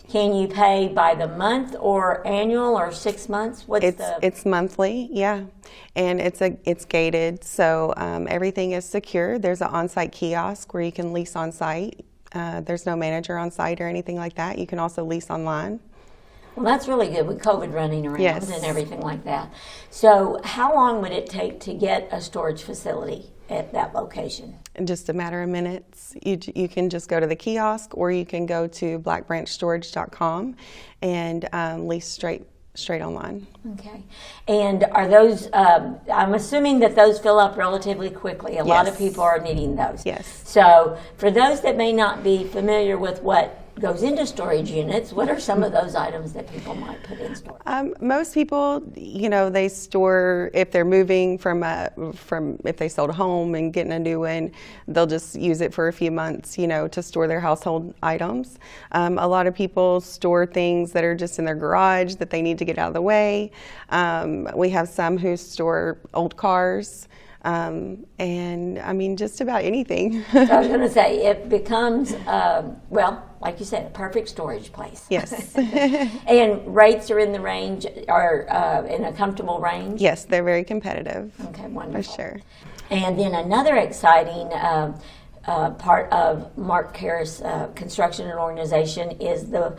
Can you pay by the month or annual or 6 months? It's monthly, yeah, and it's gated, so everything is secure. There's an on-site kiosk where you can lease on site. There's no manager on site or anything like that. You can also lease online. Well, that's really good with COVID running around Yes. and everything like that. So how long would it take to get a storage facility at that location? In just a matter of minutes. You can just go to the kiosk, or you can go to blackbranchstorage.com and lease straight online. Okay. And are those, I'm assuming that those fill up relatively quickly. A lot of Yes. people are needing those. Yes. So for those that may not be familiar with what goes into storage units, what are some of those items that people might put in storage? Most people, they store, if they're moving from if they sold a home and getting a new one, they'll just use it for a few months, to store their household items. A lot of people store things that are just in their garage that they need to get out of the way. We have some who store old cars. And I mean, just about anything. So I was going to say, it becomes, like you said, a perfect storage place. Yes. And rates are in the range, are in a comfortable range? Yes, they're very competitive. Okay, wonderful. For sure. And then another exciting part of Mark Harris Construction and Organization is the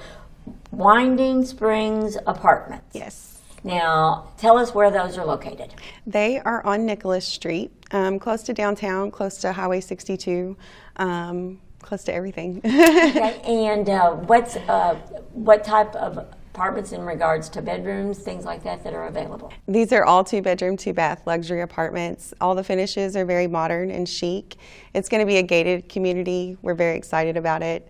Winding Springs Apartments. Yes. Now, tell us where those are located. They are on Nicholas Street, close to downtown, close to Highway 62, close to everything. Okay, and what type of apartments in regards to bedrooms, things like that are available? These are all 2-bedroom, 2-bath luxury apartments. All the finishes are very modern and chic. It's going to be a gated community. We're very excited about it.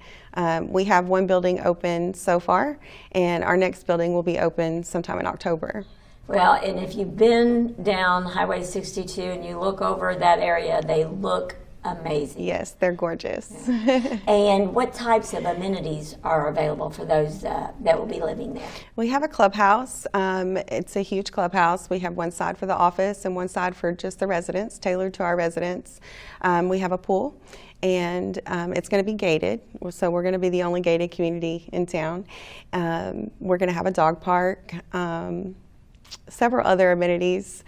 We have one building open so far, and our next building will be open sometime in October. Well, and if you've been down Highway 62 and you look over that area, they look amazing. Yes, they're gorgeous. And what types of amenities are available for those that will be living there? We have a clubhouse. It's a huge clubhouse. We have one side for the office and one side for just the residents, tailored to our residents. We have a pool, and it's going to be gated, so we're going to be the only gated community in town. We're going to have a dog park, several other amenities.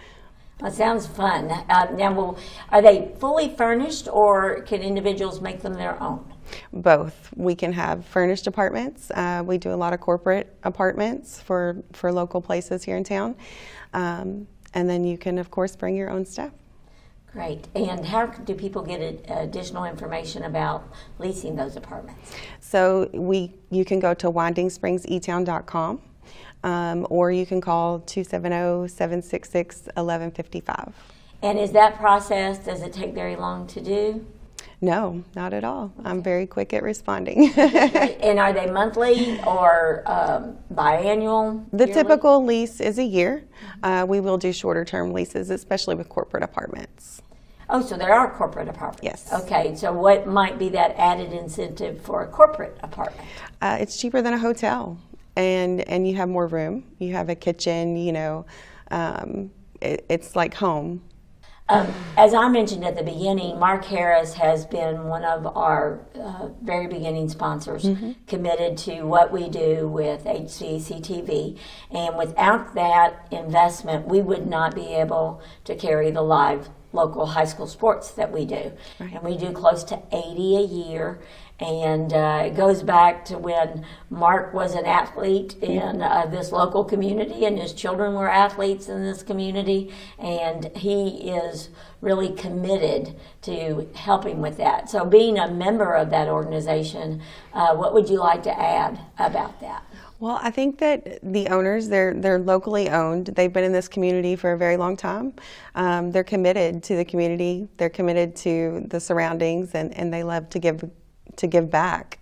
That sounds fun. Now, are they fully furnished, or can individuals make them their own? Both. We can have furnished apartments. We do a lot of corporate apartments for local places here in town. And then you can, of course, bring your own stuff. Great. And how do people get additional information about leasing those apartments? So you can go to WindingSpringsEtown.com. Or you can call 270-766-1155. And is that process, does it take very long to do? No, not at all. I'm very quick at responding. And are they monthly or biannual? The yearly? typical lease is a year. We will do shorter term leases, especially with corporate apartments. Oh, so there are corporate apartments. Yes. Okay, so what might be that added incentive for a corporate apartment? It's cheaper than a hotel. And you have more room. You have a kitchen, it's like home. As I mentioned at the beginning, Mark Harris has been one of our very beginning sponsors, committed to what we do with HCEC-TV. And without that investment, we would not be able to carry the live local high school sports that we do. Right. And we do close to 80 a year. And it goes back to when Mark was an athlete in this local community, and his children were athletes in this community, and he is really committed to helping with that. So being a member of that organization, what would you like to add about that? Well, I think that the owners, they're locally owned. They've been in this community for a very long time. They're committed to the community. They're committed to the surroundings, and they love to give back.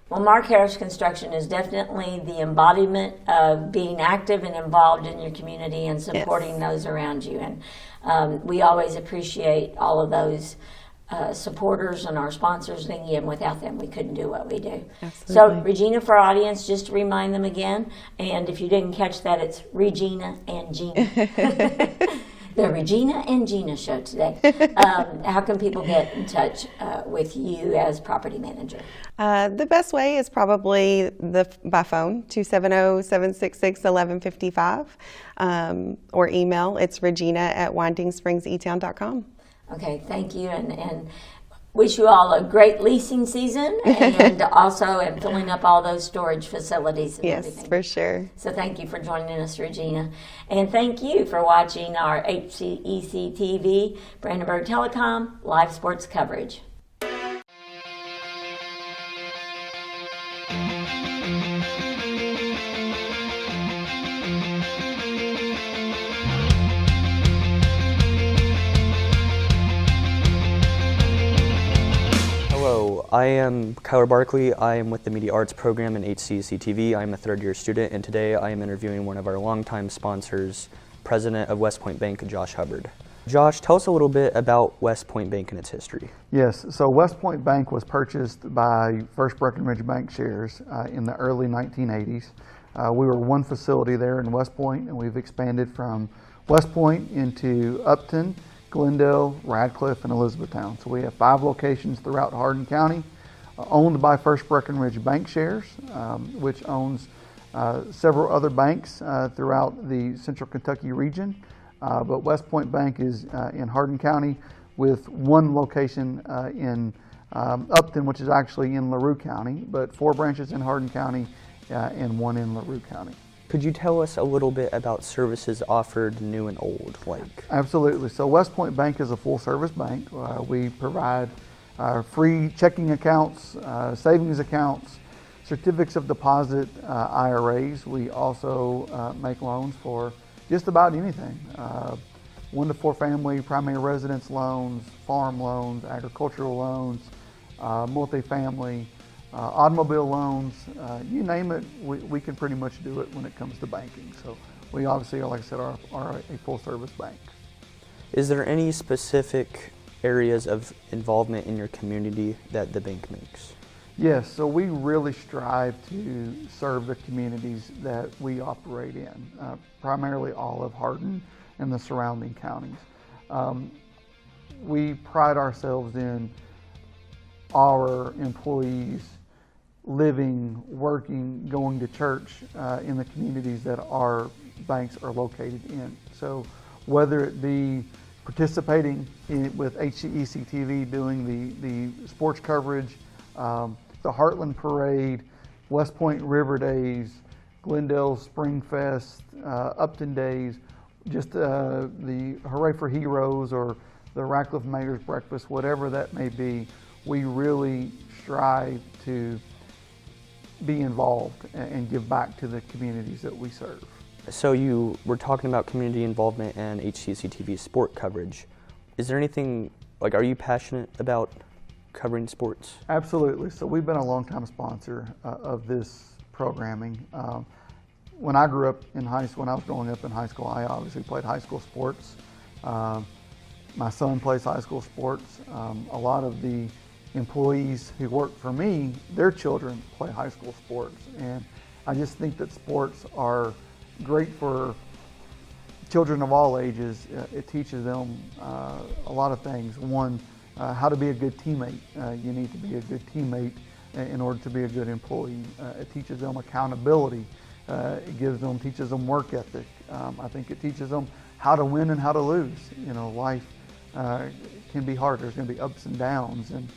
Well, Mark Harris Construction is definitely the embodiment of being active and involved in your community and supporting those around you. And we always appreciate all of those supporters and our sponsors, and without them we couldn't do what we do. Absolutely. So Regina, for our audience, just to remind them again, and if you didn't catch that, it's Regina and Gina. The Regina and Gina show today. How can people get in touch with you as property manager? The best way is probably by phone, 270-766-1155, or email. It's regina@windingspringseatown.com. Okay, thank you, and wish you all a great leasing season, and also in filling up all those storage facilities and Yes, everything. for sure. So thank you for joining us, Regina. And thank you for watching our HCEC-TV, Brandenburg Telecom, live sports coverage. Hello, I am Kyler Barkley. I am with the Media Arts program in HCEC-TV. I am a third-year student, and today I am interviewing one of our longtime sponsors, President of West Point Bank, Josh Hubbard. Josh, tell us a little bit about West Point Bank and its history. Yes, so West Point Bank was purchased by First Breckenridge Bank shares in the early 1980s. We were one facility there in West Point, and we've expanded from West Point into Upton, Glendale, Radcliffe, and Elizabethtown. So we have 5 locations throughout Hardin County, owned by First Breckenridge Bank shares, which owns several other banks throughout the Central Kentucky region. But West Point Bank is in Hardin County with one location in Upton, which is actually in LaRue County, but 4 branches in Hardin County and 1 in LaRue County. Could you tell us a little bit about services offered new and old? Absolutely. So West Point Bank is a full-service bank. We provide free checking accounts, savings accounts, certificates of deposit, IRAs. We also make loans for just about anything. 1 to 4 family primary residence loans, farm loans, agricultural loans, multifamily, automobile loans, you name it, we can pretty much do it when it comes to banking. So we obviously, like I said, are a full service bank. Is there any specific areas of involvement in your community that the bank makes? Yes, so we really strive to serve the communities that we operate in, primarily all of Hardin and the surrounding counties. We pride ourselves in our employees living, working, going to church in the communities that our banks are located in. So whether it be participating with HCEC-TV, doing the sports coverage, the Heartland Parade, West Point River Days, Glendale Spring Fest, Upton Days, just the Hooray for Heroes or the Radcliffe Mayor's Breakfast, whatever that may be, we really strive to be involved and give back to the communities that we serve. So you were talking about community involvement and HCEC-TV sport coverage. Is there anything, are you passionate about covering sports? Absolutely. So we've been a longtime sponsor of this programming. When I grew up in high school, when I was growing up in high school, I obviously played high school sports. My son plays high school sports. A lot of the employees who work for me, their children play high school sports. And I just think that sports are great for children of all ages. It teaches them a lot of things. One, how to be a good teammate. You need to be a good teammate in order to be a good employee. It teaches them accountability. It teaches them work ethic. I think it teaches them how to win and how to lose. You know, life can be hard. There's going to be ups and downs, and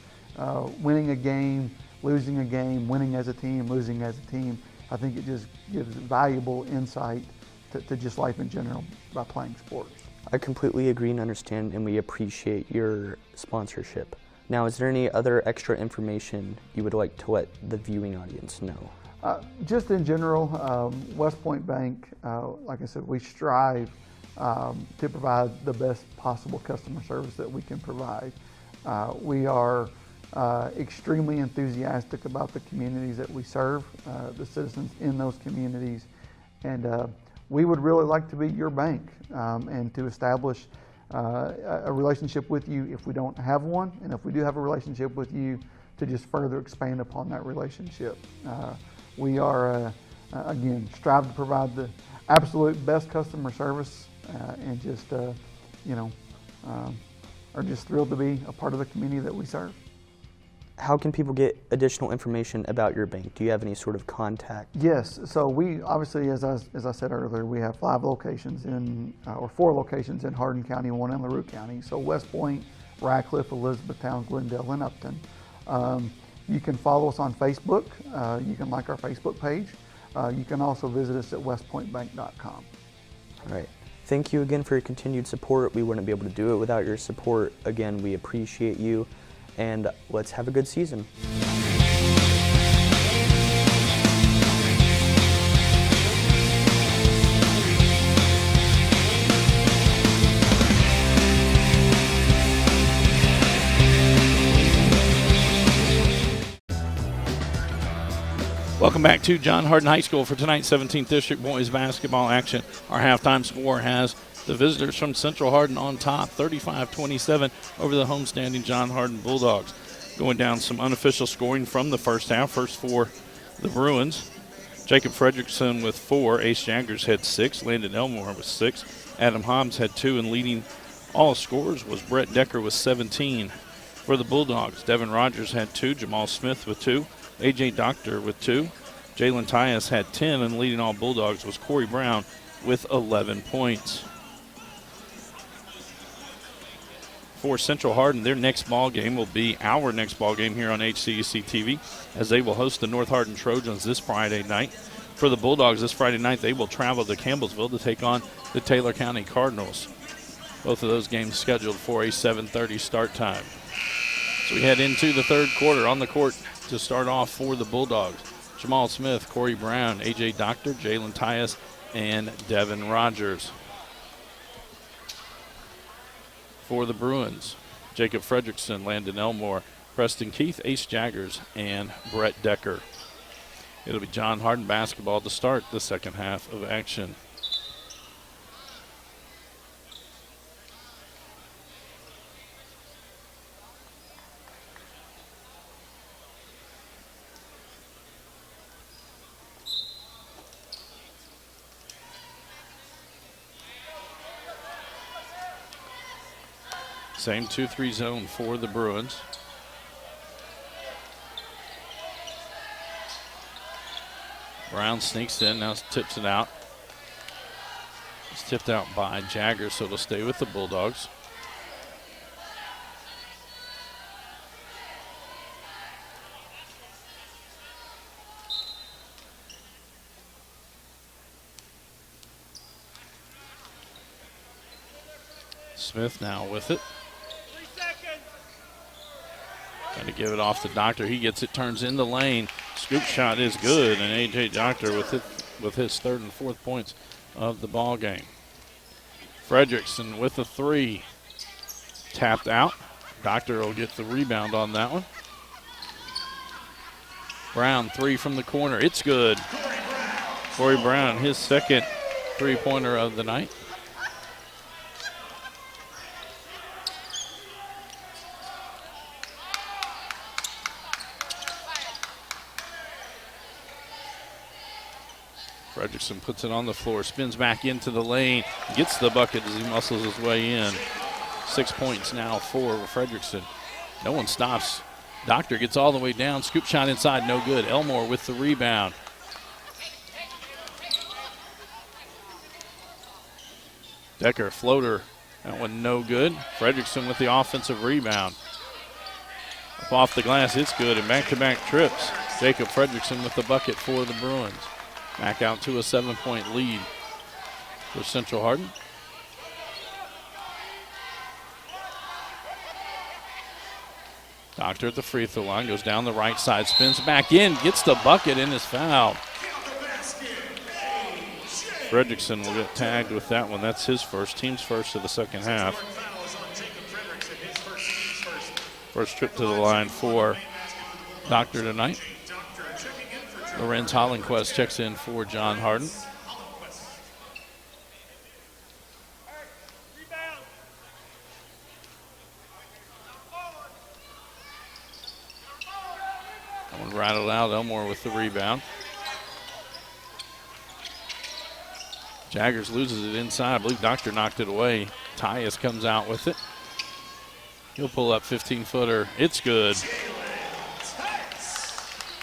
winning a game, losing a game, winning as a team, losing as a team. I think it just gives valuable insight to just life in general by playing sports. I completely agree and understand, and we appreciate your sponsorship. Now, is there any other extra information you would like to let the viewing audience know? Just in general, West Point Bank, like I said, we strive to provide the best possible customer service that we can provide. We are extremely enthusiastic about the communities that we serve, the citizens in those communities, and we would really like to be your bank and to establish a relationship with you if we don't have one, and if we do have a relationship with you, to just further expand upon that relationship. We are, again, strive to provide the absolute best customer service and just, are just thrilled to be a part of the community that we serve. How can people get additional information about your bank? Do you have any sort of contact? Yes, so we obviously, as I said earlier, we have 5 locations or 4 locations in Hardin County and 1 in LaRue County. So West Point, Radcliffe, Elizabethtown, Glendale, and Upton. You can follow us on Facebook. You can like our Facebook page. You can also visit us at westpointbank.com. All right. Thank you again for your continued support. We wouldn't be able to do it without your support. Again, we appreciate you, and let's have a good season. Welcome back to John Hardin High School for tonight's 17th District Boys Basketball action. Our halftime score has the visitors from Central Hardin on top, 35-27 over the homestanding John Hardin Bulldogs. Going down some unofficial scoring from the first half. First for the Bruins, Jacob Fredrickson with 4, Ace Jaggers had 6, Landon Elmore with 6, Adam Hobbs had 2, and leading all scorers was Brett Decker with 17. For the Bulldogs, Devin Rogers had 2, Jamal Smith with 2, A.J. Doctor with 2, Jalen Tyus had 10, and leading all Bulldogs was Corey Brown with 11 points. For Central Hardin, their next ball game will be our next ball game here on HCEC-TV, as they will host the North Hardin Trojans this Friday night. For the Bulldogs this Friday night, they will travel to Campbellsville to take on the Taylor County Cardinals. Both of those games scheduled for a 7:30 start time. So we head into the third quarter. On the court to start off for the Bulldogs, Jamal Smith, Corey Brown, A.J. Doctor, Jalen Tyus, and Devin Rogers. For the Bruins, Jacob Fredrickson, Landon Elmore, Preston Keith, Ace Jaggers, and Brett Decker. It'll be John Hardin basketball to start the second half of action. Same 2-3 zone for the Bruins. Brown sneaks in, now tips it out. It's tipped out by Jagger, so it'll stay with the Bulldogs. Smith now with it. Trying to give it off to Doctor. He gets it, turns in the lane. Scoop shot is good, and A.J. Doctor with his third and fourth points of the ball game. Fredrickson with a 3. Tapped out. Doctor will get the rebound on that one. Brown, 3 from the corner. It's good. Corey Brown, his second three-pointer of the night. Fredrickson puts it on the floor, spins back into the lane, gets the bucket as he muscles his way in. 6 points now for Fredrickson. No one stops. Doctor gets all the way down, scoop shot inside, no good. Elmore with the rebound. Decker, floater, that one no good. Fredrickson with the offensive rebound. Up off the glass, it's good, and back-to-back trips. Jacob Fredrickson with the bucket for the Bruins. Back out to a 7-point lead for Central Hardin. Doctor at the free throw line, goes down the right side, spins back in, gets the bucket and is fouled. Fredrickson will get tagged with that one. That's his first, team's first of the second half. First trip to the line for Doctor tonight. Lorenz Hollenquist checks in for John Hardin. That one rattled out. Elmore with the rebound. Jaggers loses it inside. I believe Doctor knocked it away. Tyus comes out with it. He'll pull up 15-footer. It's good.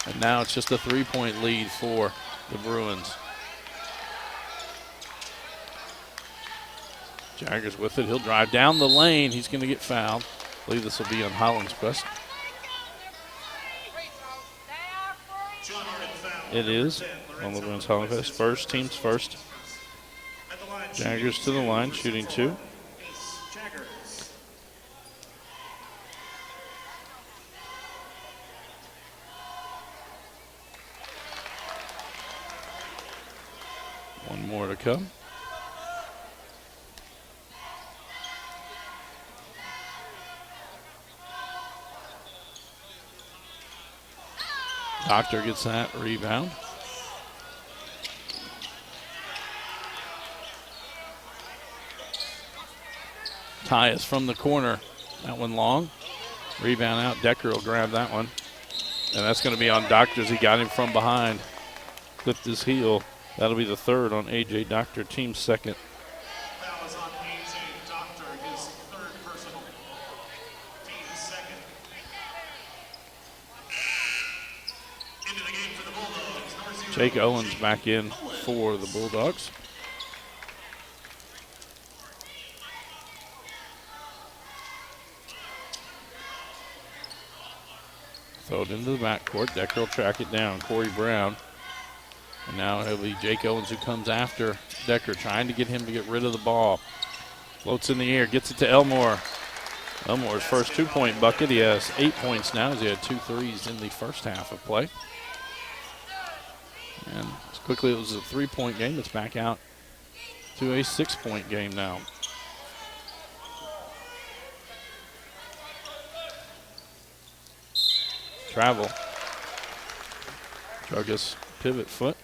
And now it's just a 3-point lead for the Bruins. Jaggers with it. He'll drive down the lane. He's going to get fouled. I believe this will be on Hollenquist. It is on the Bruins Hollenquist. First, team's first. Jaggers to the line, shooting 2. One more to come. Doctor gets that rebound. Tyus from the corner. That one long. Rebound out. Decker will grab that one. And that's going to be on Doctor as he got him from behind. Clipped his heel. That'll be the third on A.J. Doctor, team's second. Foul is on A.J. Doctor, his third personal. Team's second. Into the game for the Bulldogs. Number 0. Jake Owens back in for the Bulldogs. Throw it into the backcourt. Decker will track it down. Corey Brown. And now it'll be Jake Owens who comes after Decker, trying to get him to get rid of the ball. Floats in the air, gets it to Elmore. Elmore's first 2-point bucket. He has 8 points now as he had 2 threes in the first half of play. And as quickly it was a 3-point game, it's back out to a 6-point game now. Travel. Drug his pivot foot.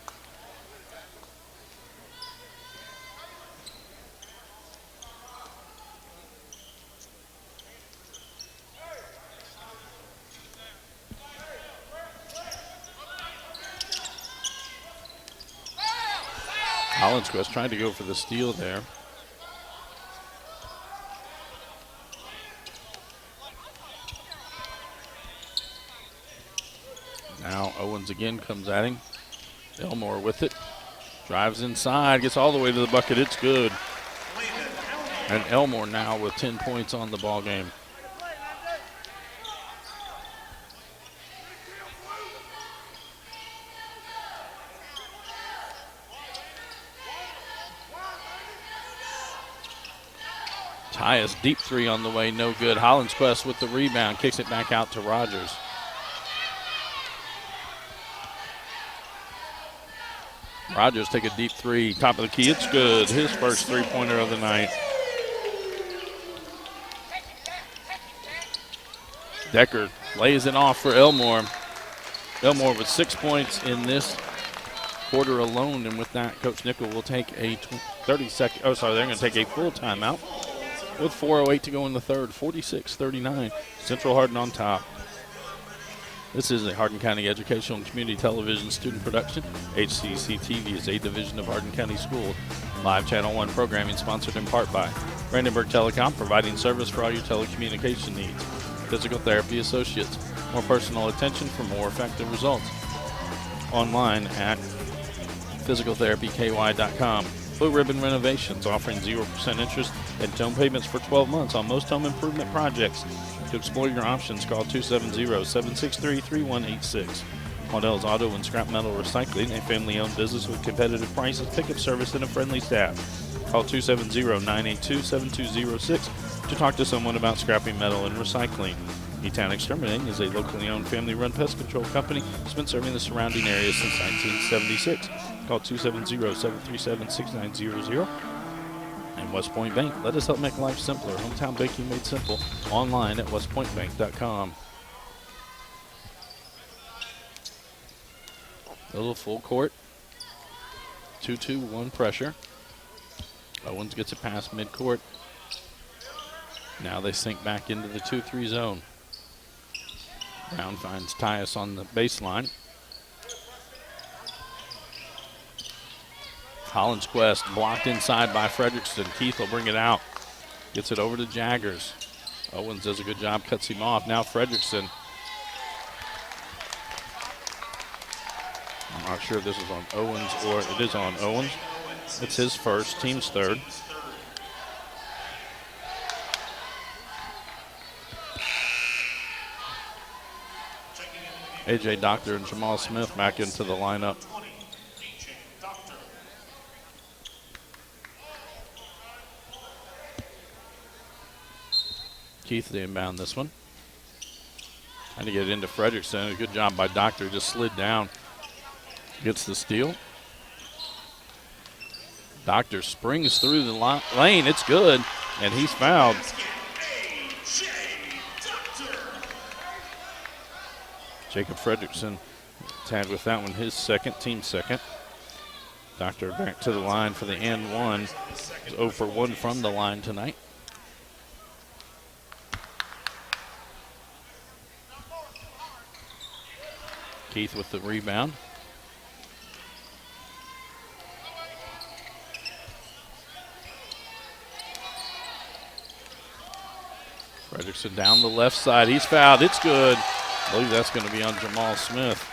Hollenquist trying to go for the steal there. Now Owens again comes at him. Elmore with it. Drives inside, gets all the way to the bucket. It's good. And Elmore now with 10 points on the ball game. Tyus, deep 3 on the way, no good. Hollenquist with the rebound, kicks it back out to Rogers. Rogers take a deep 3, top of the key, it's good. His first 3-pointer of the night. Decker lays it off for Elmore. Elmore with 6 points in this quarter alone, and with that, Coach Nickel will take a 30-second, they're going to take a full timeout with 4:08 to go in the third, 46-39. Central Hardin on top. This is a Hardin County Educational and Community Television student production. HCEC-TV is a division of Hardin County Schools. Live Channel 1 programming sponsored in part by Brandenburg Telecom, providing service for all your telecommunication needs. Physical Therapy Associates, more personal attention for more effective results. Online at physicaltherapyky.com. Blue Ribbon Renovations, offering 0% interest and home payments for 12 months on most home improvement projects. To explore your options, call 270-763-3186. Waddell's Auto and Scrap Metal Recycling, a family-owned business with competitive prices, pickup service, and a friendly staff. Call 270-982-7206 to talk to someone about scrapping metal and recycling. E-Town Exterminating is a locally owned family-run pest control company that's been serving the surrounding area since 1976. Call 270-737-6900. And West Point Bank, let us help make life simpler. Hometown banking made simple. Online at westpointbank.com. Little full court. 2-2-1 pressure. Owens gets it past midcourt. Now they sink back into the 2-3 zone. Brown finds Tyus on the baseline. Collins Quest blocked inside by Frederickson. Keith will bring it out. Gets it over to Jaggers. Owens does a good job, cuts him off. Now Frederickson. I'm not sure if this is on Owens or it is on Owens. It's his first, team's third. A.J. Doctor and Jamal Smith back into the lineup. Keith the inbound this one. Trying to get it into Frederickson. A good job by Doctor. Just slid down. Gets the steal. Doctor springs through the lane. It's good. And he's fouled. Jacob Frederickson tagged with that one. His second, team second. Doctor back to the line for the and one. He's 0 for 1 from the line tonight. Keith with the rebound. Frederickson down the left side. He's fouled. It's good. I believe that's going to be on Jamal Smith.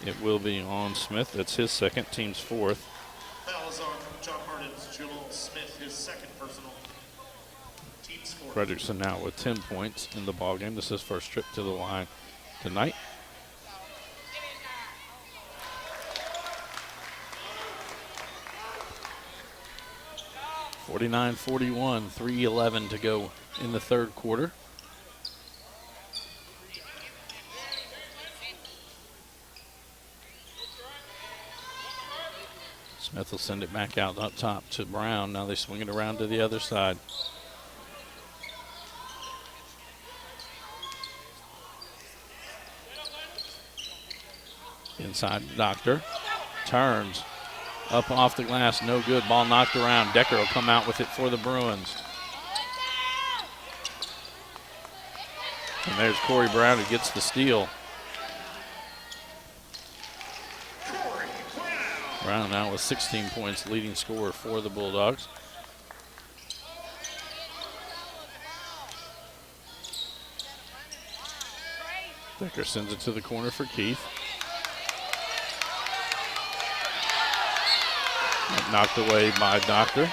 It will be on Smith. That's his second, team's fourth. Fouls on John Harden's Jamal Smith, his second personal. Team's fourth. Frederickson now with 10 points in the ballgame. This is his first trip to the line tonight. (49-41), 3:11 to go in the third quarter. Smith will send it back out up top to Brown. Now they swing it around to the other side. Inside Doctor. Turns. Up off the glass. No good. Ball knocked around. Decker will come out with it for the Bruins. And there's Corey Brown who gets the steal. Brown now with 16 points, leading scorer for the Bulldogs. Decker sends it to the corner for Keith. Knocked away by Doctor.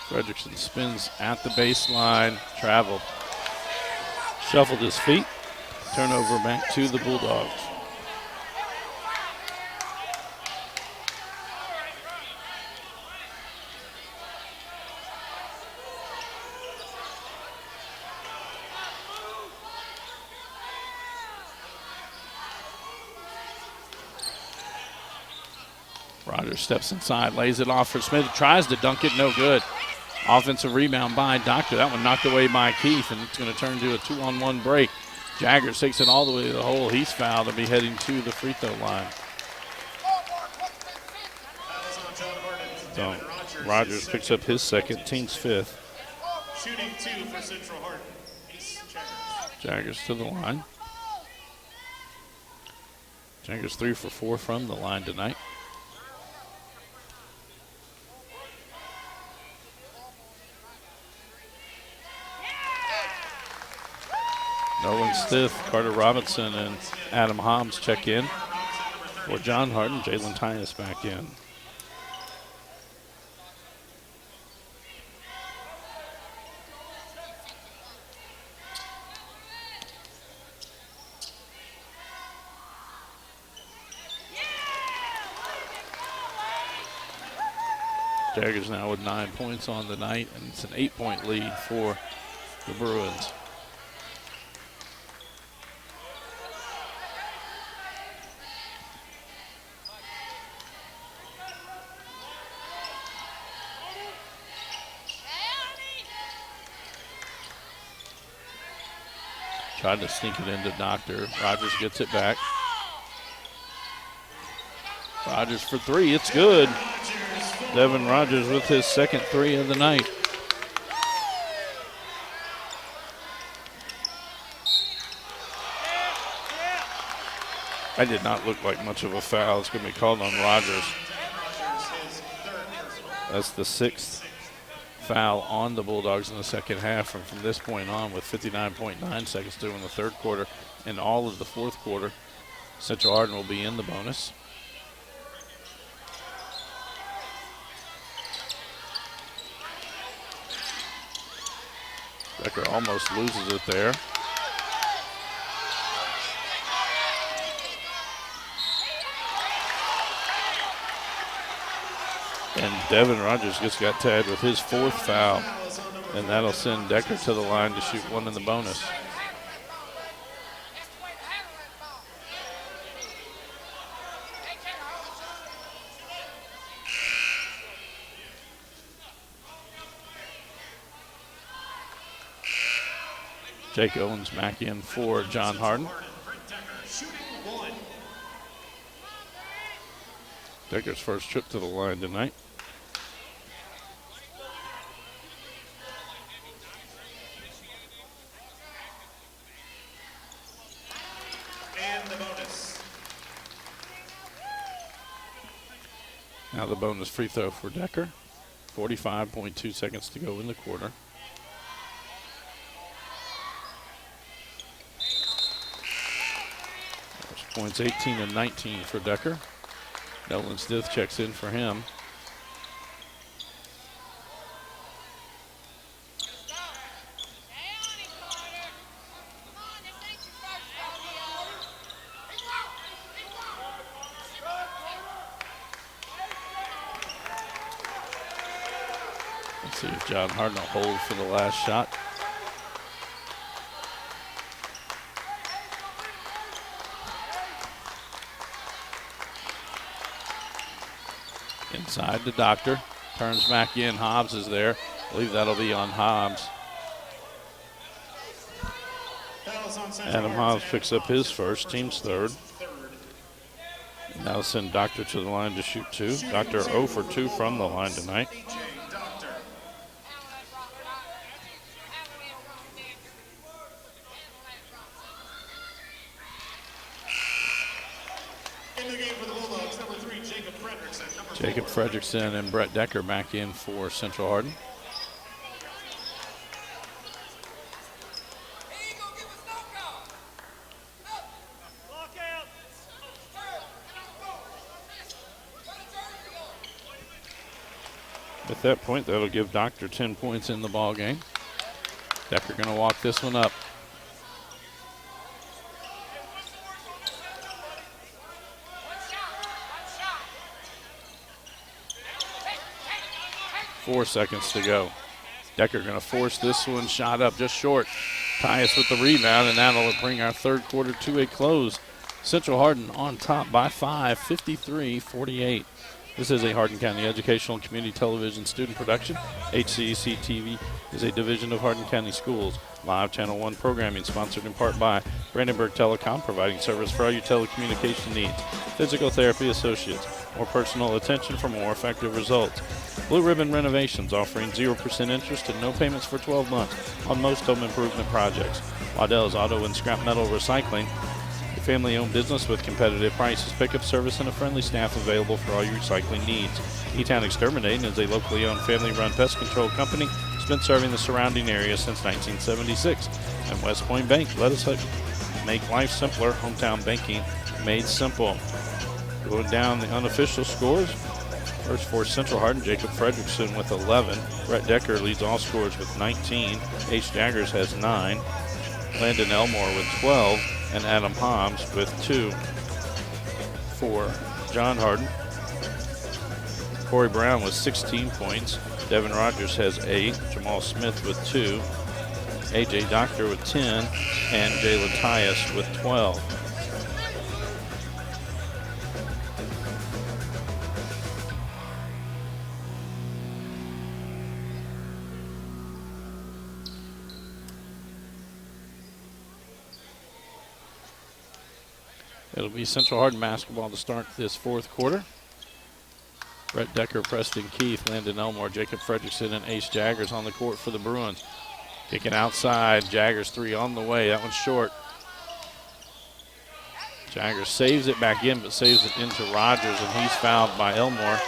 Frederickson spins at the baseline, traveled, shuffled his feet, turnover back to the Bulldogs. Rogers steps inside, lays it off for Smith, tries to dunk it, no good. Offensive rebound by Doctor. That one knocked away by Keith, and it's going to turn to a 2-on-1 break. Jaggers takes it all the way to the hole. He's fouled and be heading to the free throw line. So Rogers picks up his second, team's fifth. Shooting 2 for Central Hardin. Jaggers to the line. Jaggers 3 for 4 from the line tonight. Nolan Stith, Carter Robinson, and Adam Hobbs check in. For John Harden, Jalen Tyus back in. Daggers now with 9 points on the night, and it's an 8-point lead for the Bruins. Tried to sneak it into Doctor. Rogers gets it back. Rogers for three, it's good. Devin Rogers with his second three of the night. That did not look like much of a foul. It's going to be called on Rogers. That's the sixth foul on the Bulldogs in the second half. And from this point on, with 59.9 seconds to go in the third quarter and all of the fourth quarter, Central Hardin will be in the bonus. Becker almost loses it there. And Devin Rogers just got tagged with his fourth foul, and that'll send Decker to the line to shoot one in the bonus. Jake Owens back in for John Harden. Decker's first trip to the line tonight. And the bonus. Now the bonus free throw for Decker. 45.2 seconds to go in the quarter. Points 18 and 19 for Decker. Nolan Stith checks in for him. Let's see if John Harden will hold for the last shot. Inside the Doctor, turns back in, Hobbs is there. I believe that'll be on Hobbs. Adam Hobbs picks up his first, team's third. Now send Doctor to the line to shoot two. Doctor 0 for 2 from the line tonight. Jacob Fredrickson and Brett Decker back in for Central Hardin. At that point, that'll give Doctor 10 points in the ball game. Decker going to walk this one up. Four seconds to go. Decker going to force this one, shot up just short. Tyus with the rebound, and that'll bring our third quarter to a close. Central Hardin on top by 5, 53-48. This is a Hardin County Educational and Community Television student production. HCEC-TV is a division of Hardin County Schools. Live Channel 1 programming sponsored in part by Brandenburg Telecom, providing service for all your telecommunication needs. Physical Therapy Associates, more personal attention for more effective results. Blue Ribbon Renovations, offering 0% interest and no payments for 12 months on most home improvement projects. Waddell's Auto and Scrap Metal Recycling, a family-owned business with competitive prices, pickup service, and a friendly staff available for all your recycling needs. E-Town Exterminating is a locally owned family-run pest control company been serving the surrounding area since 1976. And West Point Bank, let us make life simpler. Hometown banking made simple. Going down the unofficial scores. First for Central Hardin, Jacob Fredrickson with 11. Brett Decker leads all scores with 19. H. Jaggers has 9. Landon Elmore with 12. And Adam Hobbs with 2. For John Hardin, Corey Brown with 16 points. Devin Rogers has 8. Jamal Smith with 2. A.J. Doctor with 10. And Jalen Tyus with 12. It'll be Central Hardin basketball to start this fourth quarter. Brett Decker, Preston Keith, Landon Elmore, Jacob Fredrickson, and Ace Jaggers on the court for the Bruins. Kicking outside, Jaggers 3 on the way. That one's short. Jaggers saves it back in, but saves it into Rogers, and he's fouled by Elmore.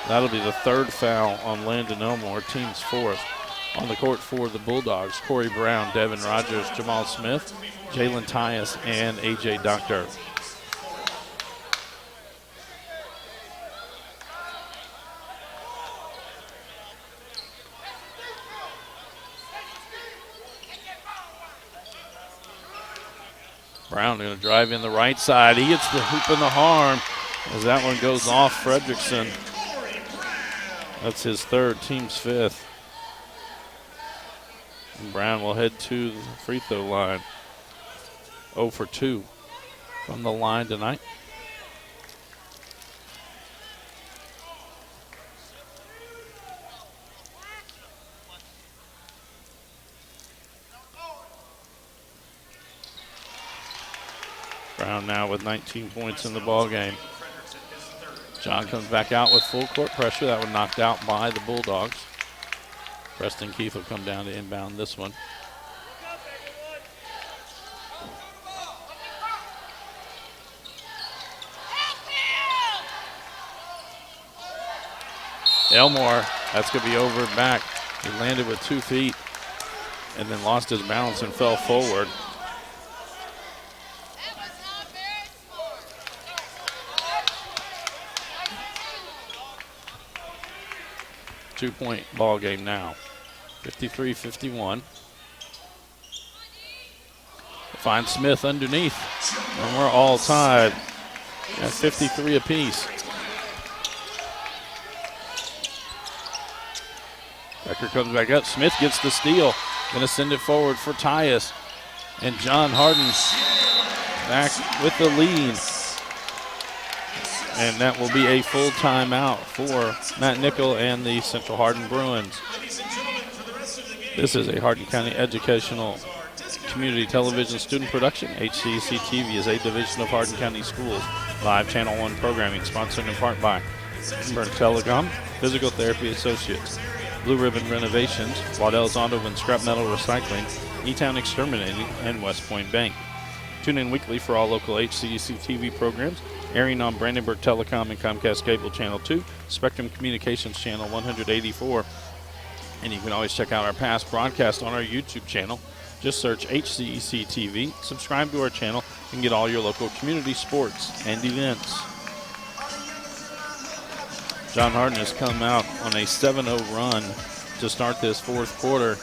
That'll be the third foul on Landon Elmore, team's fourth. On the court for the Bulldogs, Corey Brown, Devin Rogers, Jamal Smith, Jalen Tyus, and A.J. Doctor. Brown going to drive in the right side. He gets the hoop and the harm as that one goes off Fredrickson. That's his third, team's fifth. And Brown will head to the free throw line. 0 for 2 from the line tonight. Brown now with 19 points in the ball game. John comes back out with full court pressure. That one knocked out by the Bulldogs. Preston Keith will come down to inbound this one. Elmore, that's going to be over and back. He landed with 2 feet and then lost his balance and fell forward. Two-point ball game now. 53-51. Find Smith underneath. And we're all tied at 53 apiece. Becker comes back up. Smith gets the steal. Going to send it forward for Tyus. And John Hardin back with the lead. And that will be a full timeout for Matt Nickel and the Central Hardin Bruins. This is a Hardin County Educational Community Television student production. HCEC-TV is a division of Hardin County Schools. Live Channel 1 programming sponsored in part by Burn Telecom, Physical Therapy Associates, Blue Ribbon Renovations, Waddell's Auto and Scrap Metal Recycling, E-Town Exterminating, and West Point Bank. Tune in weekly for all local HCEC-TV programs, airing on Brandenburg Telecom and Comcast Cable Channel 2, Spectrum Communications Channel 184. And you can always check out our past broadcast on our YouTube channel. Just search HCEC-TV, subscribe to our channel, and get all your local community sports and events. John Hardin has come out on a 7-0 run to start this fourth quarter.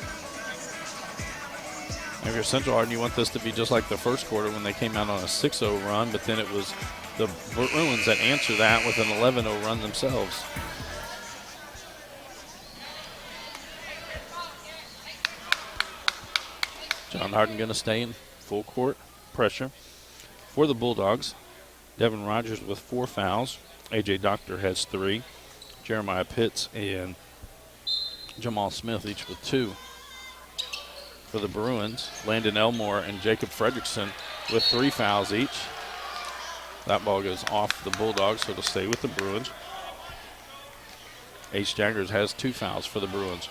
If you're Central Hardin, you want this to be just like the first quarter when they came out on a 6-0 run, but then it was the Bruins that answered that with an 11-0 run themselves. John Hardin going to stay in full court pressure for the Bulldogs. Devin Rogers with 4 fouls. A.J. Doctor has 3. Jeremiah Pitts and Jamal Smith each with 2. For the Bruins, Landon Elmore and Jacob Fredrickson with 3 fouls each. That ball goes off the Bulldogs, so it'll stay with the Bruins. H. Jaggers has 2 fouls for the Bruins.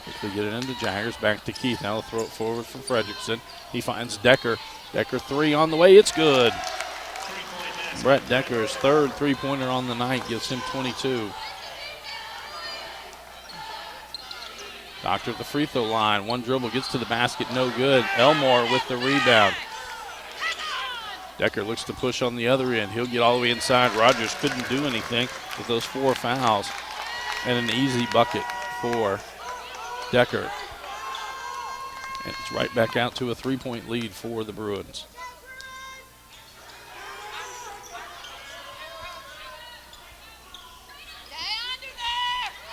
Quickly get it into Jaggers, back to Keith. Now they'll throw it forward for Fredrickson. He finds Decker. Decker 3 on the way, it's good. Brett Decker's third three-pointer on the night gives him 22. Doctor at the free throw line. One dribble, gets to the basket, no good. Elmore with the rebound. Decker looks to push on the other end. He'll get all the way inside. Rogers couldn't do anything with those 4 fouls. And an easy bucket for Decker. And it's right back out to a 3-point lead for the Bruins.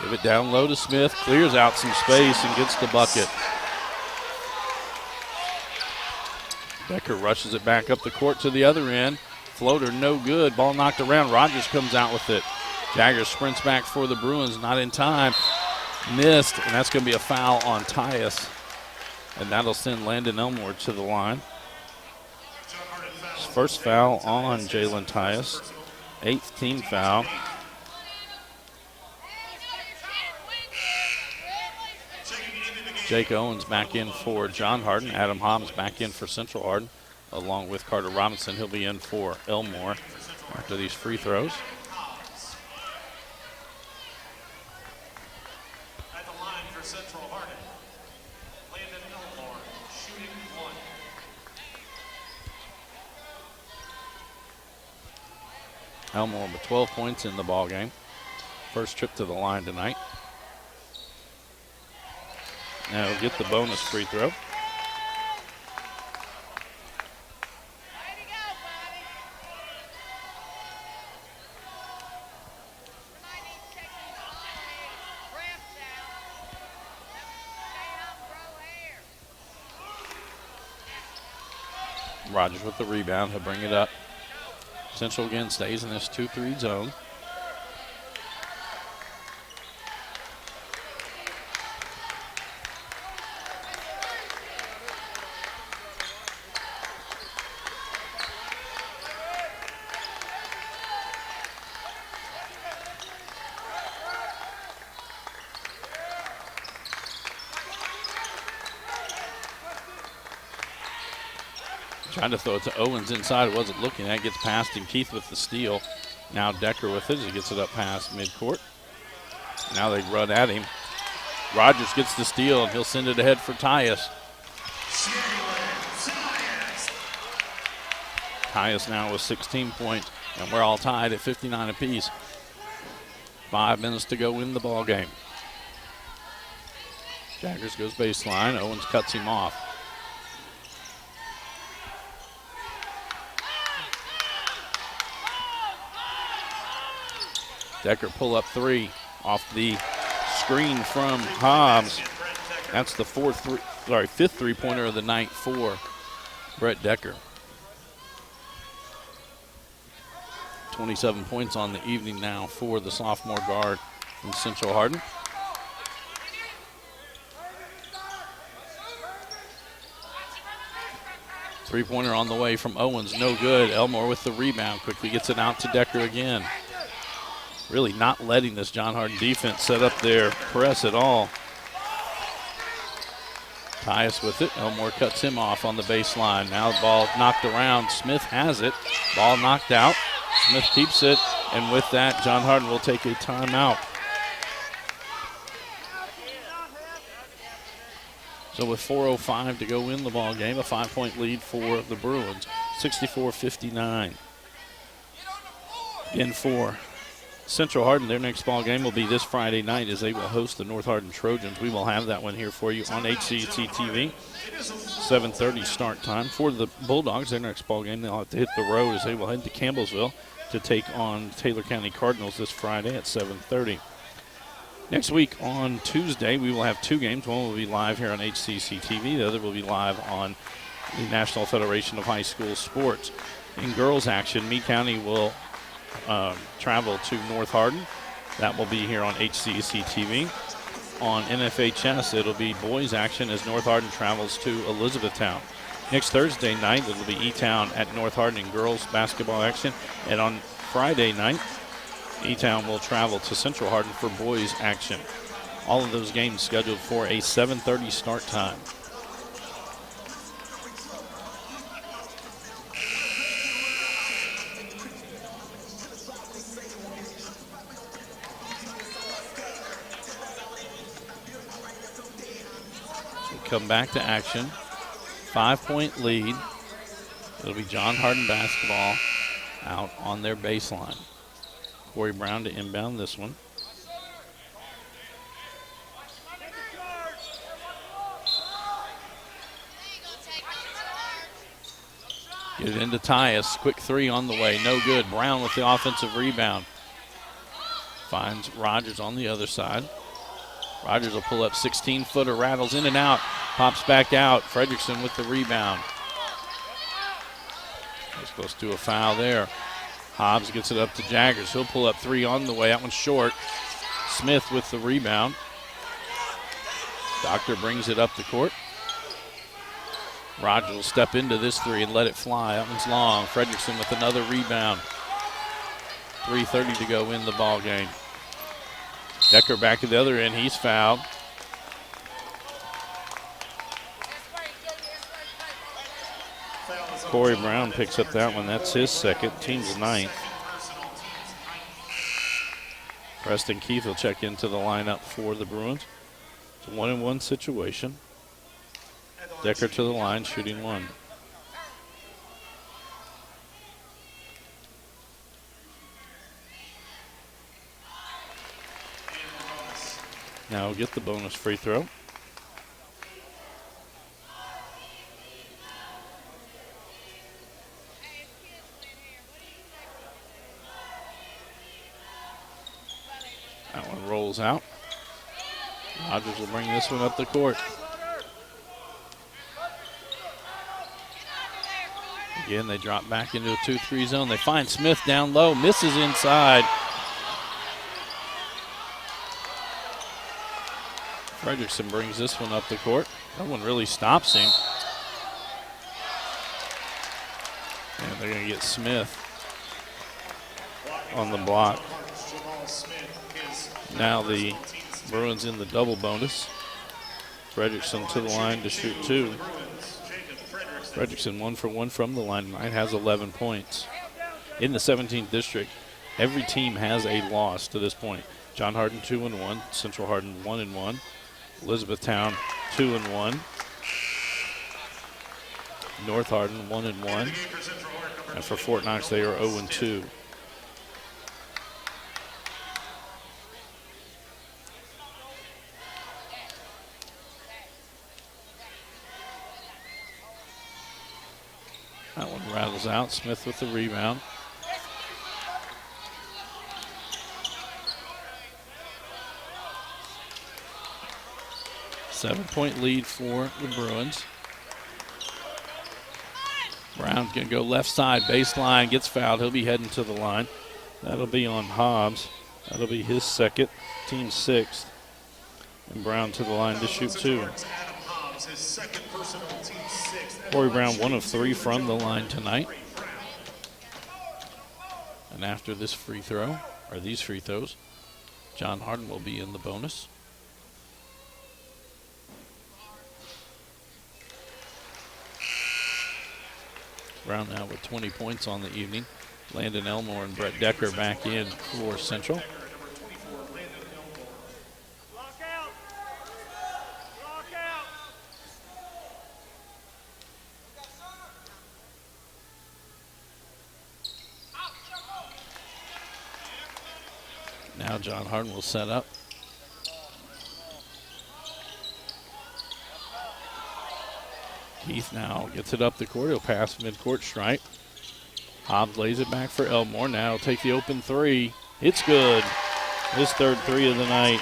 Give it down low to Smith. Clears out some space and gets the bucket. Decker rushes it back up the court to the other end. Floater no good. Ball knocked around. Rogers comes out with it. Jagger sprints back for the Bruins. Not in time. Missed, and that's going to be a foul on Tyus. And that'll send Landon Elmore to the line. His first foul on Jalen Tyus. 8th team foul. Jake Owens back in for John Hardin. Adam Hobbs back in for Central Hardin, along with Carter Robinson. He'll be in for Elmore after these free throws. At the line for Central Hardin, Landon Elmore, shooting 1. Elmore with 12 points in the ball game. First trip to the line tonight. Now he'll get the bonus free throw. Rogers with the rebound. He'll bring it up. Central again stays in this 2-3 zone. Trying to throw it to Owens inside. Wasn't looking at. Gets past him. Keith with the steal. Now Decker with it as he gets it up past midcourt. Now they run at him. Rogers gets the steal, and he'll send it ahead for Tyus. Tyus now with 16 points, and we're all tied at 59 apiece. 5 minutes to go in the ball game. Jaggers goes baseline. Owens cuts him off. Decker pull up 3 off the screen from Hobbs. That's the 5th three-pointer of the night for Brett Decker. 27 points on the evening now for the sophomore guard from Central Hardin. Three-pointer on the way from Owens, no good. Elmore with the rebound, quickly gets it out to Decker again. Really not letting this John Hardin defense set up their press at all. Tyus with it. Elmore cuts him off on the baseline. Now the ball knocked around. Smith has it. Ball knocked out. Smith keeps it. And with that, John Hardin will take a timeout. So with 4:05 to go in the ball game, a 5-point lead for the Bruins. 64-59. Again for Central Hardin, their next ball game will be this Friday night as they will host the North Hardin Trojans. We will have that one here for you on HCEC-TV. 7:30 start time. For the Bulldogs, their next ball game, they'll have to hit the road as they will head to Campbellsville to take on Taylor County Cardinals this Friday at 7:30. Next week on Tuesday, we will have 2 games. One will be live here on HCEC-TV. The other will be live on the National Federation of High School Sports. In girls action, Meade County will travel to North Hardin. That will be here on HCEC-TV. On NFHS, it'll be boys action as North Hardin travels to Elizabethtown. Next Thursday night, it'll be E-Town at North Hardin in girls basketball action. And on Friday night, E-Town will travel to Central Hardin for boys action. All of those games scheduled for a 7:30 start time. come back to action. 5-point lead. It'll be John Hardin basketball out on their baseline. Corey Brown to inbound this one. Get it into Tyus. Quick three on the way. No good. Brown with the offensive rebound. Finds Rogers on the other side. Rogers will pull up 16-footer. Rattles in and out. Pops back out. Fredrickson with the rebound. Was close to a foul there. Hobbs gets it up to Jaggers. He'll pull up three on the way. That one's short. Smith with the rebound. Doctor brings it up the court. Rogers will step into this three and let it fly. That one's long. Fredrickson with another rebound. 3:30 to go in the ball game. Decker back at the other end. He's fouled. Corey Brown picks up that one. That's his second. Team's ninth. Preston Keith will check into the lineup for the Bruins. It's a 1-and-1 situation. Decker to the line, shooting one. Now get the bonus free throw. That one rolls out. Rogers will bring this one up the court. Again, they drop back into a 2-3 zone. They find Smith down low, misses inside. Fredrickson brings this one up the court. That one really stops him. And they're going to get Smith on the block. Now the Bruins in the double bonus. Fredrickson to the line to shoot two. Fredrickson 1 for 1 from the line tonight, has 11 points. In the 17th district, every team has a loss to this point. John Hardin 2-1, Central Hardin 1-1, Elizabethtown 2-1, North Hardin 1-1, and for Fort Knox they are 0-2. That one rattles out. Smith with the rebound. Seven-point lead for the Bruins. Brown's going to go left side, baseline, gets fouled. He'll be heading to the line. That'll be on Hobbs. That'll be his second, team sixth. And Brown to the line to shoot two. Corey Brown 1 of 3 from the line tonight. And after this free throw, or these free throws, John Hardin will be in the bonus. Brown now with 20 points on the evening. Landon Elmore and Brett Decker back in for Central. Now John Hardin will set up. Keith now gets it up the court. He'll pass midcourt stripe. Hobbs lays it back for Elmore. Now he'll take the open three. It's good. His third three of the night.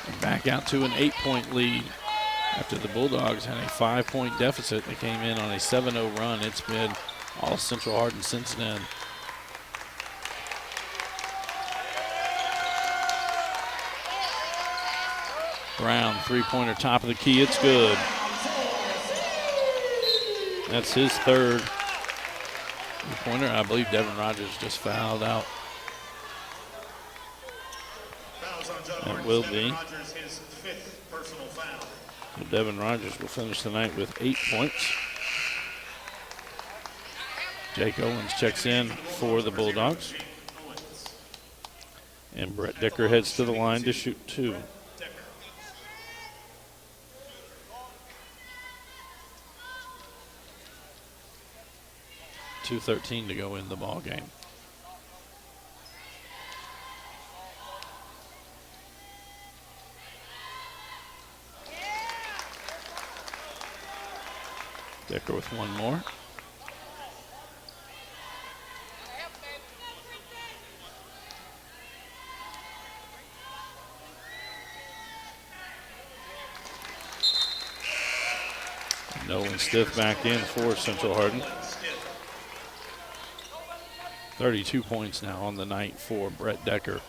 And back out to an 8-point lead. After the Bulldogs had a 5-point deficit, they came in on a 7-0 run. It's been all Central Hardin since then. Brown, three-pointer, top of the key. It's good. That's his third three-pointer. I believe Devin Rogers just fouled out. That will be. So Devin Rogers will finish the night with 8 points. Jake Owens checks in for the Bulldogs. And Brett Decker heads to the line to shoot two. 2:13 to go in the ball game. Decker with one more. Nolan Stiff back in for Central Hardin. 32 points now on the night for Brett Decker.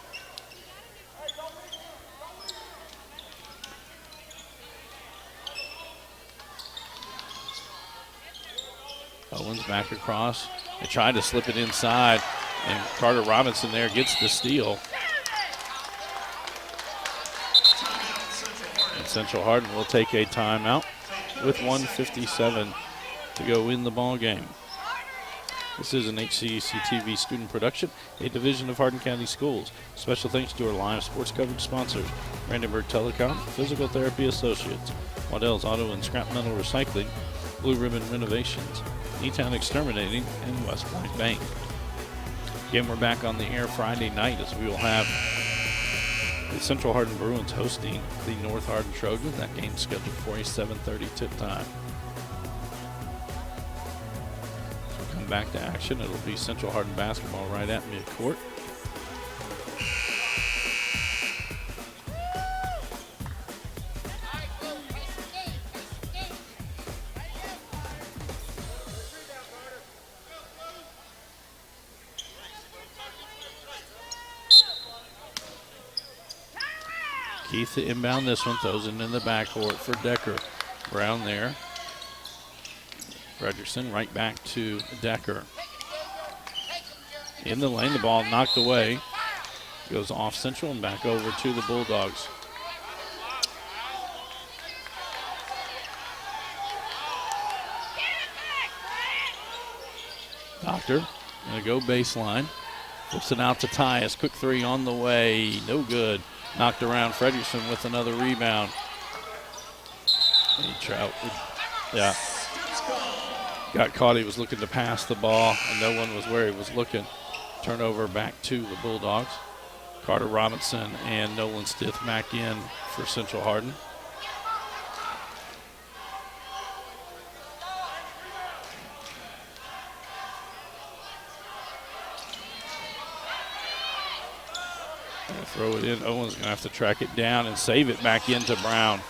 Owens back across. They tried to slip it inside, and Carter Robinson there gets the steal. And Central Hardin will take a timeout with 1:57 to go in the ball game. This is an HCEC-TV student production, a division of Hardin County Schools. Special thanks to our live sports coverage sponsors, Brandenburg Telecom, Physical Therapy Associates, Waddell's Auto and Scrap Metal Recycling, Blue Ribbon Renovations, E-Town Exterminating, and West Point Bank. Again, we're back on the air Friday night as we will have the Central Hardin Bruins hosting the North Hardin Trojans. That game's scheduled for a 7:30 tip time. So we come back to action. It'll be Central Hardin basketball right at midcourt. Keith to inbound this one, throws it in the backcourt for Decker. Brown there. Fredrickson right back to Decker. In the lane, the ball knocked away. Goes off Central and back over to the Bulldogs. Doctor gonna go baseline. Flips it out to Tyus. Quick three on the way. No good. Knocked around. Fredrickson with another rebound. Yeah. Got caught. He was looking to pass the ball, and no one was where he was looking. Turnover back to the Bulldogs. Carter Robinson and Nolan Stith back in for Central Hardin. Throw it in. Owen's going to have to track it down and save it back into Brown.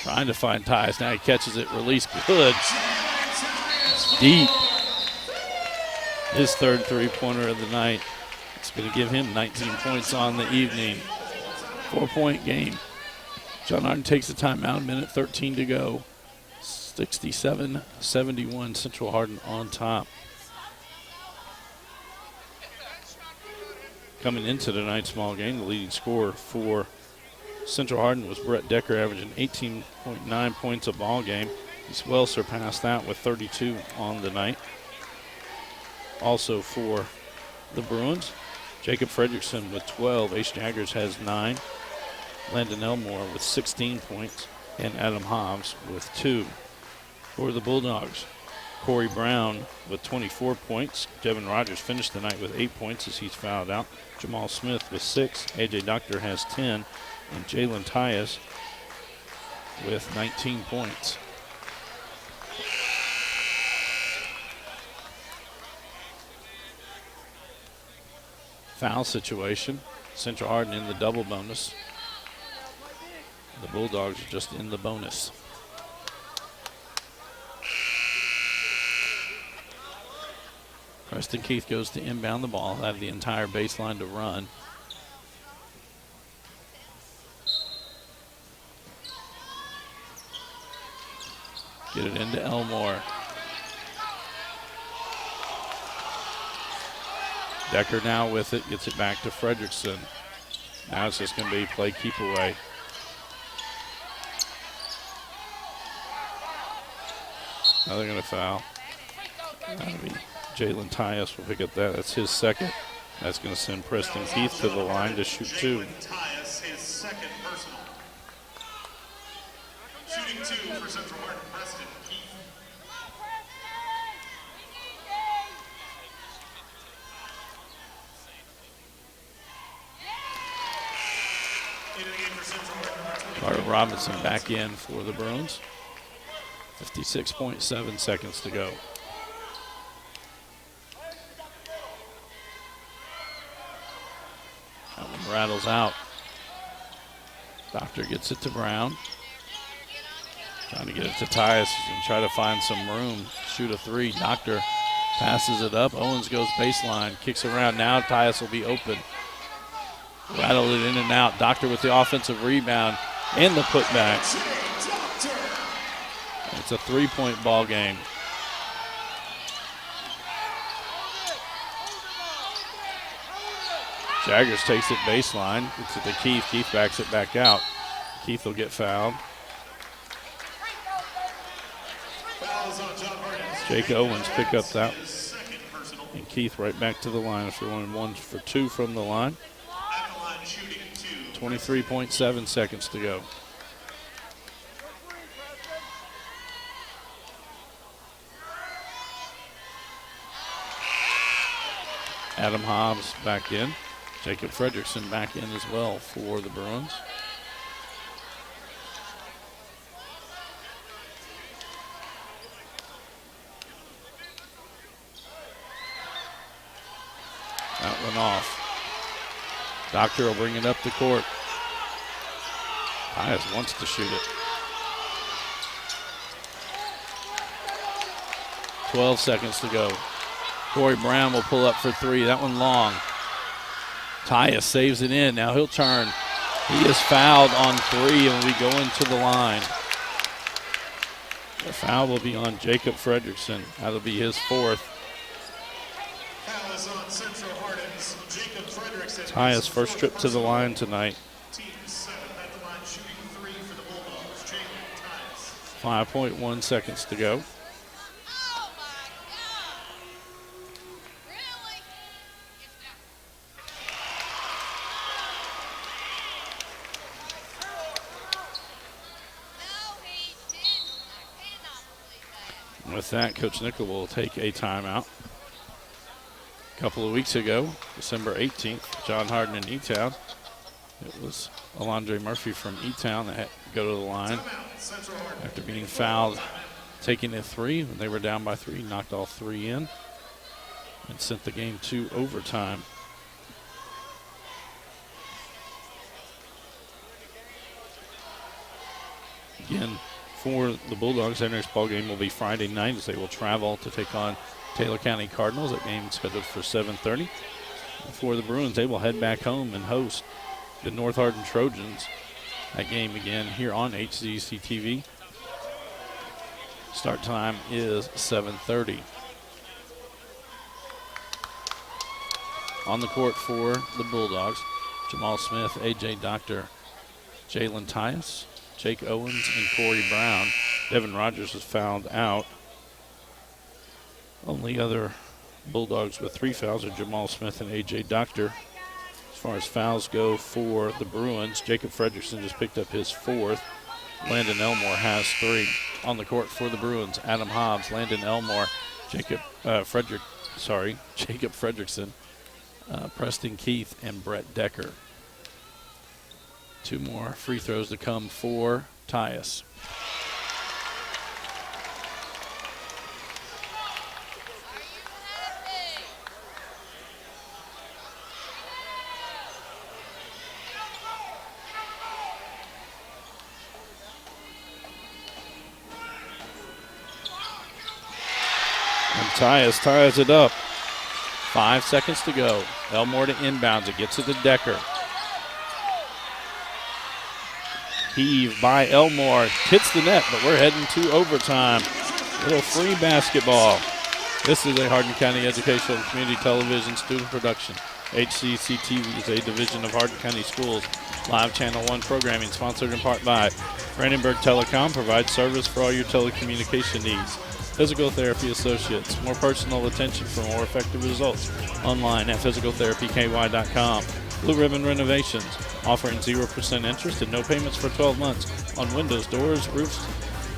Trying to find Tyus. Now he catches it. Release good. Deep. His third three-pointer of the night. It's going to give him 19 points on the evening. 4-point game. John Hardin takes the timeout, minute 13 to go. 67-71, Central Hardin on top. Coming into tonight's small game, the leading scorer for Central Hardin was Brett Decker, averaging 18.9 points a ball game. He's well surpassed that with 32 on the night. Also for the Bruins, Jacob Fredrickson with 12. Ace Jaggers has 9. Landon Elmore with 16 points, and Adam Hobbs with 2. For the Bulldogs, Corey Brown with 24 points. Devin Rogers finished the night with 8 points as he's fouled out. Jamal Smith with 6. AJ Doctor has 10. And Jalen Tyus with 19 points. Foul situation. Central Hardin in the double bonus. The Bulldogs are just in the bonus. Preston Keith goes to inbound the ball. Have the entire baseline to run. Get it into Elmore. Decker now with it, gets it back to Fredrickson. Now it's just going to be play keep away. Now they're going to foul. That'll be Jalen Tyus will pick up that. That's his second. That's going to send Preston Keith to the line to shoot 2. Tyus, his second personal. Shooting 2 for Central Hardin, Preston Keith. Into the game for Central Hardin, number 20. Carter Robinson back in for the Bruins. 56.7 seconds to go. That one rattles out. Doctor gets it to Brown. Trying to get it to Tyus and try to find some room. Shoot a 3. Doctor passes it up. Owens goes baseline, kicks around. Now Tyus will be open. Rattled it in and out. Doctor with the offensive rebound and the putback. It's a 3-point ball game. Jaggers takes it baseline. Gets it to Keith. Keith backs it back out. Keith will get fouled. Jake Owens pick up that. And Keith right back to the line after 1 for 2 from the line. 23.7 seconds to go. Adam Hobbs back in. Jacob Fredrickson back in as well for the Bruins. That one off. Doctor will bring it up the court. Tyus wants to shoot it. 12 seconds to go. Corey Brown will pull up for 3. That one long. Tyus saves it in. Now he'll turn. He is fouled on 3 and will be going to the line. The foul will be on Jacob Fredrickson. That'll be his 4th. Foul is on Central Hardin's Jacob Fredrickson. Tyus' first trip to the line tonight. Team 7 at the line, shooting 3 for the Bulldogs. Jacob Tyus. 5.1 seconds to go. With that, Coach Nickel will take a timeout. A couple of weeks ago, December 18th, John Hardin in E-Town. It was Alondre Murphy from E-Town that had to go to the line after being fouled, taking a 3 when they were down by 3, knocked all 3 in and sent the game to overtime. Again, for the Bulldogs, their next ball game will be Friday night as they will travel to take on Taylor County Cardinals. That game is scheduled for 7:30. For the Bruins, they will head back home and host the North Hardin Trojans. That game again here on HCEC-TV. Start time is 7:30. On the court for the Bulldogs, Jamal Smith, A.J. Doctor, Jalen Tyus, Jake Owens, and Corey Brown. Devin Rogers was fouled out. Only other Bulldogs with 3 fouls are Jamal Smith and A.J. Doctor. As far as fouls go for the Bruins, Jacob Fredrickson just picked up his 4th. Landon Elmore has 3. On the court for the Bruins, Adam Hobbs, Landon Elmore, Jacob Fredrickson, Preston Keith, and Brett Decker. 2 more free throws to come for Tyus. And Tyus ties it up. 5 seconds to go. Elmore to inbounds. It gets it to Decker. Heave by Elmore. Hits the net, but we're heading to overtime. Little free basketball. This is a Hardin County Educational and Community Television student production. HCEC-TV is a division of Hardin County Schools. Live Channel 1 programming sponsored in part by Brandenburg Telecom provides service for all your telecommunication needs. Physical Therapy Associates. More personal attention for more effective results. Online at physicaltherapyky.com. Blue Ribbon Renovations, offering 0% interest and no payments for 12 months on windows, doors, roofs,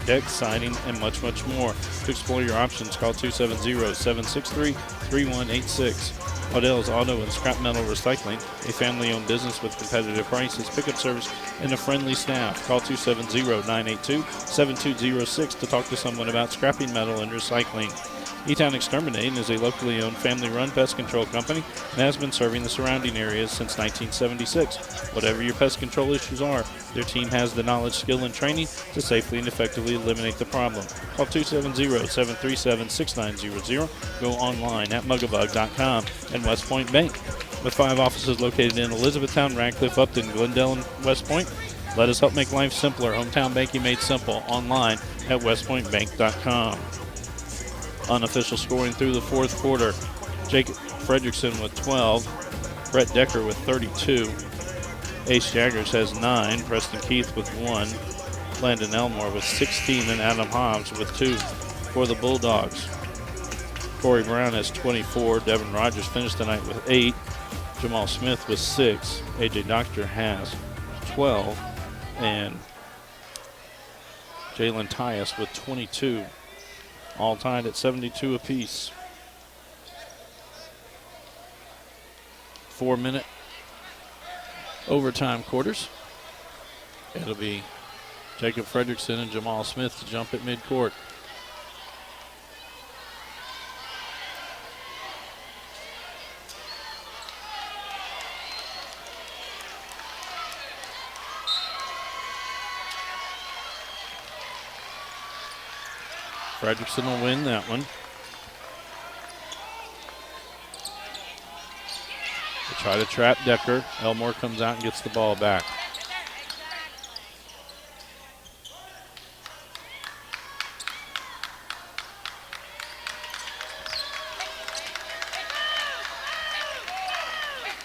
decks, siding, and much, much more. To explore your options, call 270-763-3186. Waddell's Auto and Scrap Metal Recycling, a family-owned business with competitive prices, pickup service, and a friendly staff. Call 270-982-7206 to talk to someone about scrapping metal and recycling. E-Town Exterminating is a locally owned, family-run pest control company and has been serving the surrounding areas since 1976. Whatever your pest control issues are, their team has the knowledge, skill, and training to safely and effectively eliminate the problem. Call 270-737-6900. Go online at mugabug.com. And West Point Bank, with 5 offices located in Elizabethtown, Radcliffe, Upton, Glendale, and West Point. Let us help make life simpler. Hometown banking made simple. Online at westpointbank.com. Unofficial scoring through the fourth quarter. Jacob Fredrickson with 12. Brett Decker with 32. Ace Jaggers has 9. Preston Keith with 1. Landon Elmore with 16. And Adam Hobbs with 2 for the Bulldogs. Corey Brown has 24. Devin Rogers finished the night with 8. Jamal Smith with 6. AJ Doctor has 12. And Jalen Tyus with 22. All tied at 72 apiece. 4-minute overtime quarters. It'll be Jacob Fredrickson and Jamal Smith to jump at midcourt. Fredrickson will win that one. They try to trap Decker. Elmore comes out and gets the ball back.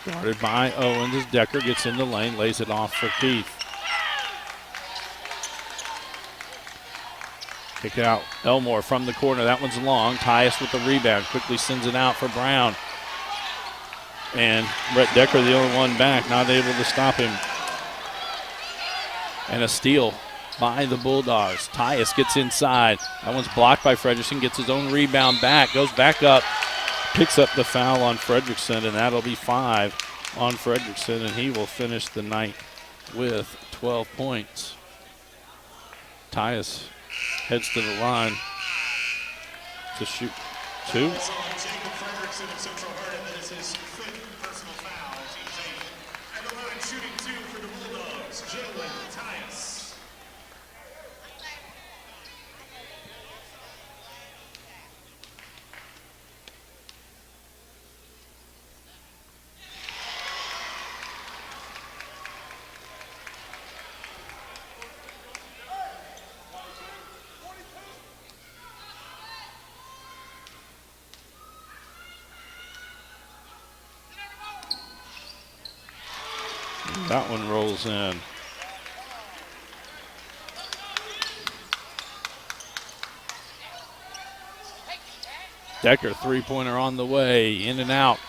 Guarded by Owens as Decker gets in the lane, lays it off for Keith. Kick it out. Elmore from the corner. That one's long. Tyus with the rebound. Quickly sends it out for Brown. And Brett Decker, the only one back, not able to stop him. And a steal by the Bulldogs. Tyus gets inside. That one's blocked by Fredrickson. Gets his own rebound back. Goes back up. Picks up the foul on Fredrickson, and that'll be 5 on Fredrickson, and he will finish the night with 12 points. Tyus heads to the line to shoot 2. Jacob Fredrickson of Central Hardin, that is his 5th personal foul. At the line, shooting 2 for the Bulldogs, Jalen Tyus. That one rolls in. Decker, three-pointer on the way, in and out.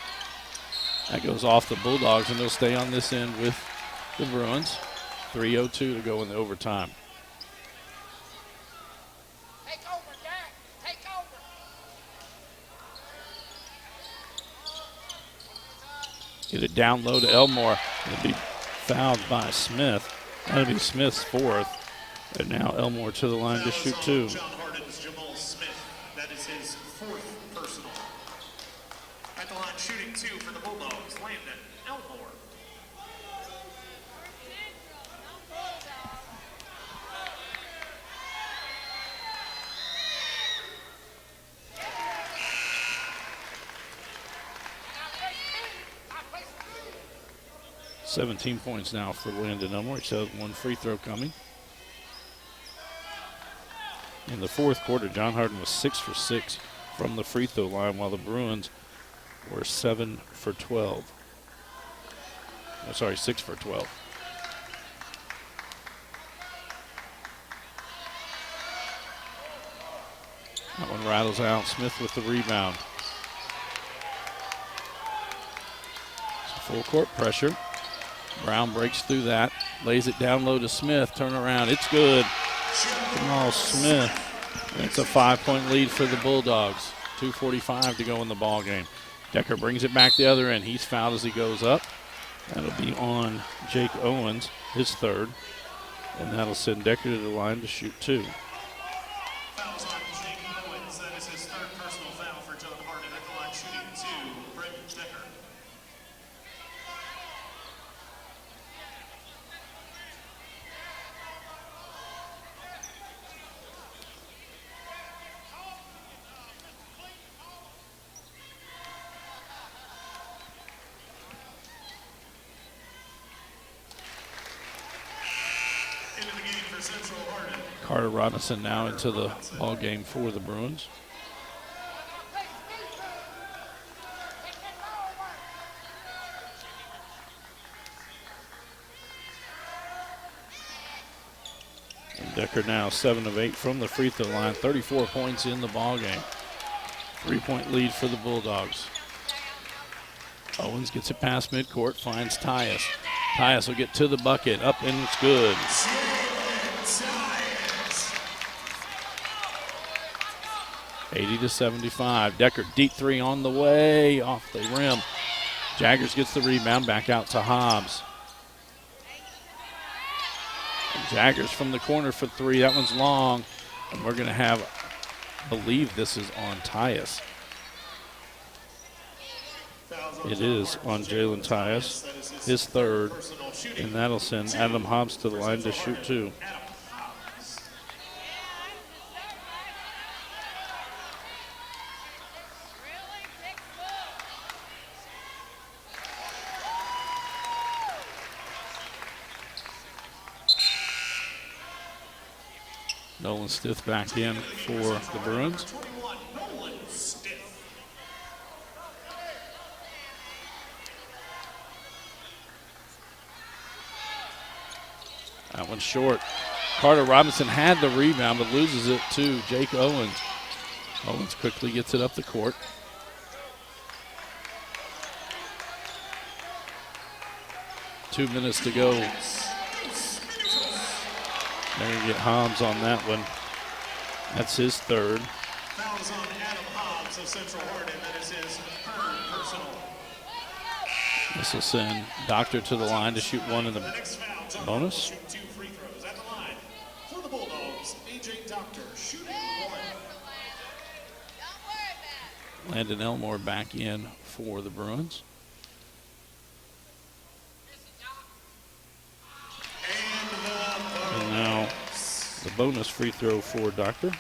That goes off the Bulldogs, and they'll stay on this end with the Bruins. 3:02 to go in the overtime. Take over, Jack. Take over. Get it down low to Elmore. It'll be fouled by Smith. That'll be Smith's 4th. And now Elmore to the line to shoot 2. John Hardin's Jamal Smith, that is his 4th personal. At the line, shooting 2 for the Bulldogs, Landon Elmore. I play 17 points now for Landon Elmore. He still has 1 free throw coming. In the fourth quarter, John Hardin was 6 for 6 from the free throw line, while the Bruins were 7 for 12. Oh, sorry, 6 for 12. That one one rattles out. Smith with the rebound. Full court pressure. Brown breaks through that, lays it down low to Smith. Turn around, it's good. Jamal Smith. That's a 5-point lead for the Bulldogs. 2:45 to go in the ball game. Decker brings it back the other end. He's fouled as he goes up. That'll be on Jake Owens, his third. And that'll send Decker to the line to shoot 2. Fouls on Jake Owens. That is his third personal foul for John Harden at the line, shooting 2. Brent Decker. Into the game for Central Harden. Carter Robinson now into the ball game for the Bruins. And Decker now 7 of 8 from the free throw line. 34 points in the ball game. 3-point lead for the Bulldogs. Owens gets it past midcourt, finds Tyus. Tyus will get to the bucket, up and it's good. 80-75. Decker, deep three on the way, off the rim. Jaggers gets the rebound, back out to Hobbs. And Jaggers from the corner for 3. That one's long, and we're going to have, I believe this is on Tyus. It is on Jalen Tyus, his third, and that'll send Adam Hobbs to the line to shoot 2. Nolan Stith back in for the Bruins. That one's short. Carter Robinson had the rebound but loses it to Jake Owens. Owens quickly gets it up the court. Two minutes to go. They're going to get Hobbs on that one. That's his third. Fouls on Adam Hobbs of Central Harden. That is his third personal. This will send Doctor to the line to shoot 1 in the Next foul, John bonus. Shoot 2 free throws at the line. For the Bulldogs, A.J. Doctor shooting 1. Landon Elmore back in for the Bruins. And now the bonus free throw for Doctor.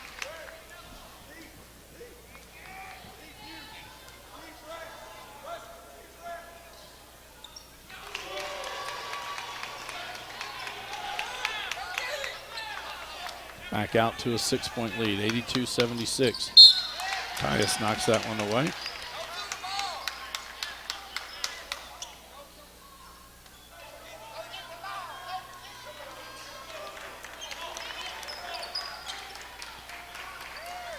Back out to a 6-point lead, 82-76. Tyus knocks that one away.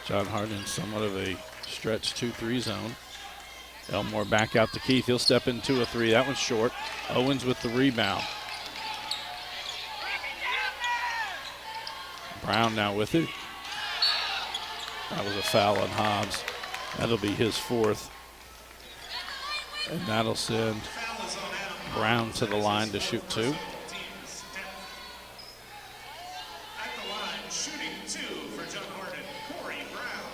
John Harden, somewhat of a stretch 2-3 zone. Elmore back out to Keith. He'll step into a 3. That one's short. Owens with the rebound. Brown now with it. That was a foul on Hobbs. That'll be his 4th. And that'll send Brown to the line to shoot 2. At the line, shooting 2 for John Harden, Corey Brown.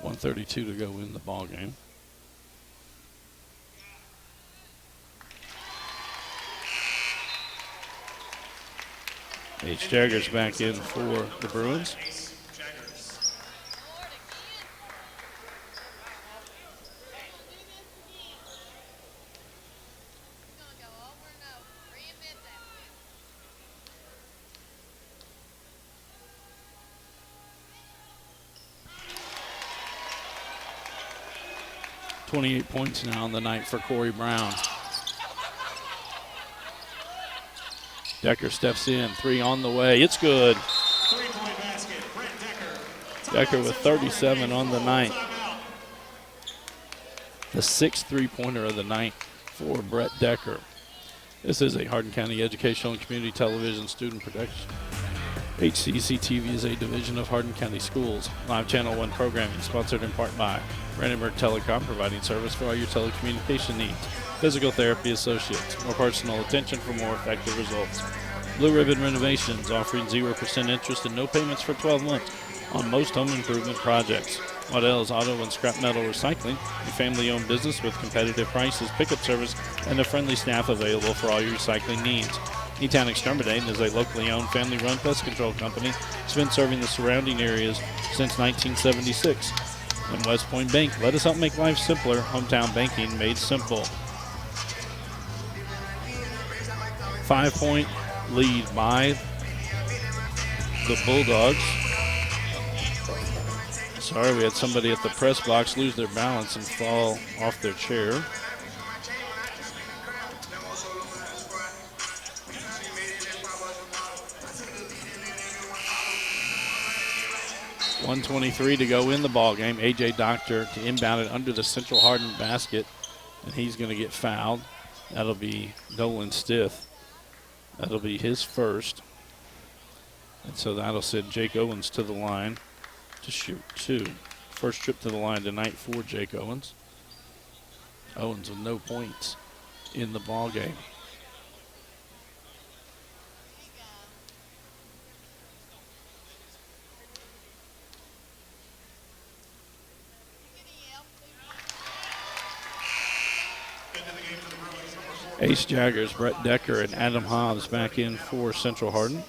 .132 to go in the ball game. H. Jaggers back in for the Bruins. Ace Jaggers. 28 points now on the night for Corey Brown. Decker steps in, 3 on the way. It's good. Three-point basket, Brett Decker. Decker with 37 on the night. The 6th three-pointer of the night for Brett Decker. This is a Hardin County Educational and Community Television student production. HCEC-TV is a division of Hardin County Schools. Live Channel 1 programming sponsored in part by Brandenburg Telecom, providing service for all your telecommunication needs. Physical Therapy Associates, more personal attention for more effective results. Blue Ribbon Renovations, offering 0% interest and no payments for 12 months on most home improvement projects. Waddell's Auto and Scrap Metal Recycling, a family-owned business with competitive prices, pickup service, and a friendly staff available for all your recycling needs. E-Town Exterminating is a locally owned, family-run pest control company that's been serving the surrounding areas since 1976. And West Point Bank, let us help make life simpler. Hometown banking made simple. 5-point lead by the Bulldogs. Sorry, we had somebody at the press box lose their balance and fall off their chair. .123 to go in the ball game. A.J. Doctor to inbound it under the Central Hardin basket, and he's going to get fouled. That'll be Nolan Stith. That'll be his first. And so that'll send Jake Owens to the line to shoot 2. First trip to the line tonight for Jake Owens. Owens with no points in the ball game. Ace Jaggers, Brett Decker, and Adam Hobbs back in for Central Hardin.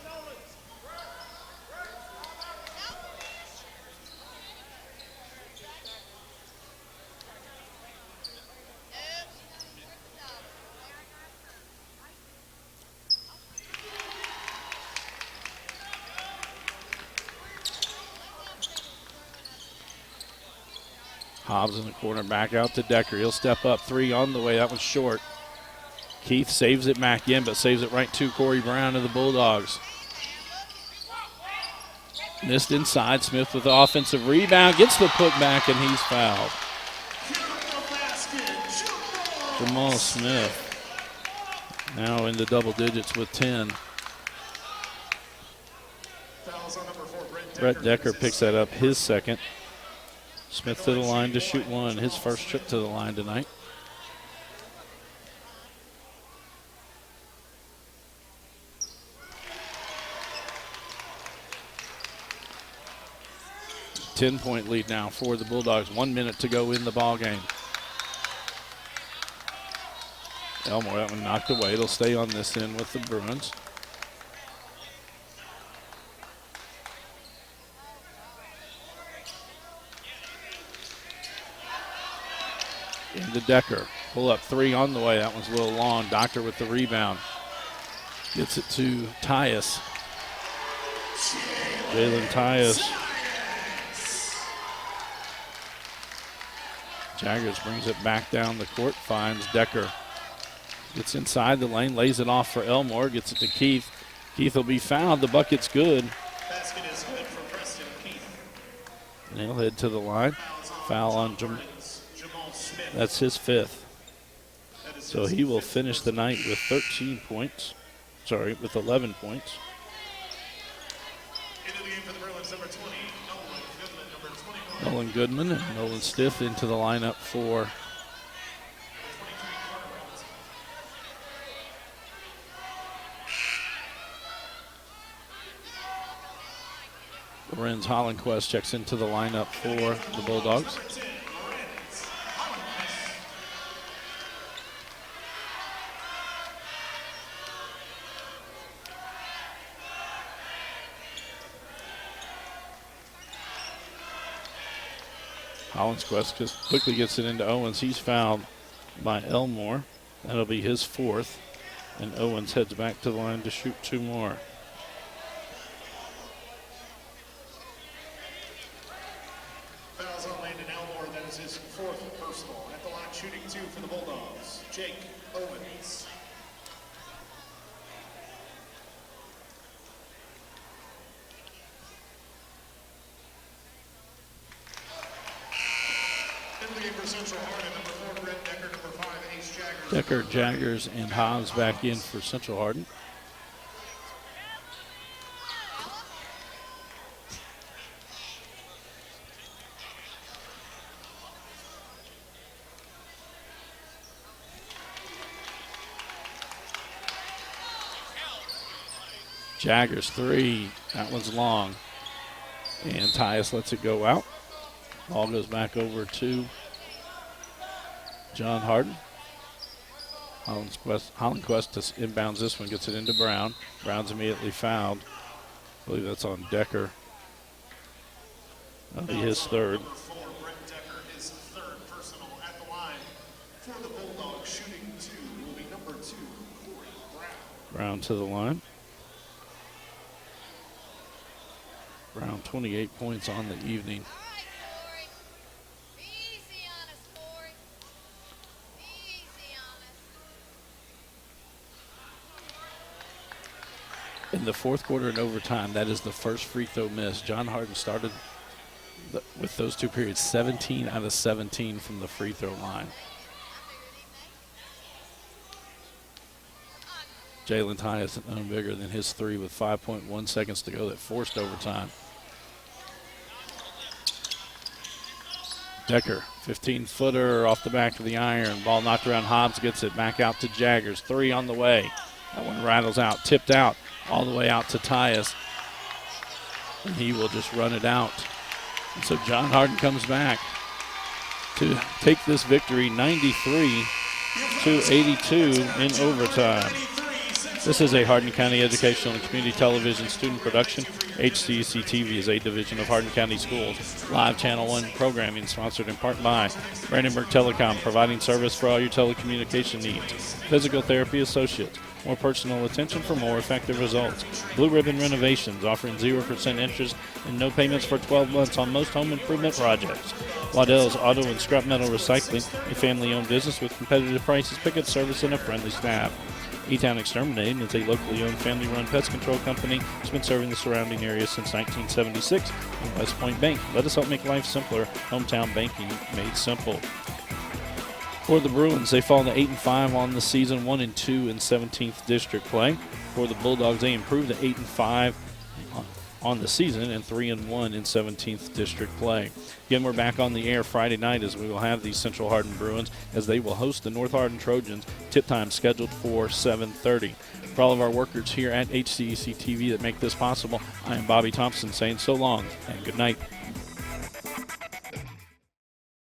Hobbs in the corner, back out to Decker. He'll step up, 3 on the way. That was short. Keith saves it back in, but saves it right to Corey Brown of the Bulldogs. Missed inside. Smith with the offensive rebound. Gets the putback, and he's fouled. Jamal Smith now into double digits with 10. Brett Decker picks that up, his second. Smith to the line to shoot 1, his first trip to the line tonight. Ten-point lead now for the Bulldogs. 1 minute to go in the ball game. Elmore, that one knocked away. It'll stay on this end with the Bruins. Into Decker. Pull up 3 on the way. That one's a little long. Doctor with the rebound. Gets it to Tyus. Jalen Tyus. Jaggers brings it back down the court, finds Decker. Gets inside the lane, lays it off for Elmore, gets it to Keith. Keith will be fouled. The bucket's good. Basket is good for Preston Keith. And he'll head to the line. Foul on Jamal Smith. That's his 5th. So he will finish the night with 13 points. Sorry, with 11 points. Into the game for the Bruins, number 20, Nolan Goodman, number 21. Nolan Goodman and Nolan Stiff into the lineup for Lorenz Hollenquist checks into the lineup for the Bulldogs. Hollenquist just quickly gets it into Owens. He's fouled by Elmore. That'll be his 4th. And Owens heads back to the line to shoot 2 more. Fouls on Landon Elmore. That is his 4th personal. At the line the Bulldogs, Jake Owens. In the game for Central Hardin, number 4, Brett Decker, number 5, Ace Jaggers. Decker, Jaggers, and Hobbs back in for Central Hardin. Jaggers 3, that one's long. And Tyus lets it go out. Ball goes back over to John Hardin. Hollandquist inbounds this one, gets it into Brown. Brown's immediately fouled. I believe that's on Decker. That'll be his third. Number 4, Brett Decker, his third personal at the line. For the Bulldogs, shooting 2 will be number 2, Corey Brown. Brown to the line. Brown 28 points on the evening. All right, Corey. Easy on us, Corey. Easy on us. In the fourth quarter and overtime, that is the first free throw miss. John Hardin started with those 2 periods, 17 out of 17 from the free throw line. Jalen Tyus no bigger than his 3 with 5.1 seconds to go that forced overtime. Decker, 15-footer off the back of the iron. Ball knocked around. Hobbs gets it back out to Jaggers. 3 on the way. That one rattles out, tipped out, all the way out to Tyus. And he will just run it out. And so John Hardin comes back to take this victory 93-82 in overtime. This is a Hardin County Educational and Community Television student production. HCEC-TV is a division of Hardin County Schools. Live Channel 1 programming sponsored in part by Brandenburg Telecom, providing service for all your telecommunication needs. Physical Therapy Associates, more personal attention for more effective results. Blue Ribbon Renovations, offering 0% interest and no payments for 12 months on most home improvement projects. Waddell's Auto and Scrap Metal Recycling, a family-owned business with competitive prices, pickup service, and a friendly staff. E-Town Exterminating is a locally owned family-run pest control company that's been serving the surrounding area since 1976. And West Point Bank, let us help make life simpler. Hometown banking made simple. For the Bruins, they fall to 8-5 on the season, 1-2 in 17th district play. For the Bulldogs, they improve to 8-5 on the season and 3-1 in 17th district play. Again, we're back on the air Friday night as we will have the Central Hardin Bruins as they will host the North Hardin Trojans. Tip time scheduled for 7:30. For all of our workers here at HCEC-TV that make this possible, I am Bobby Thompson saying so long and good night.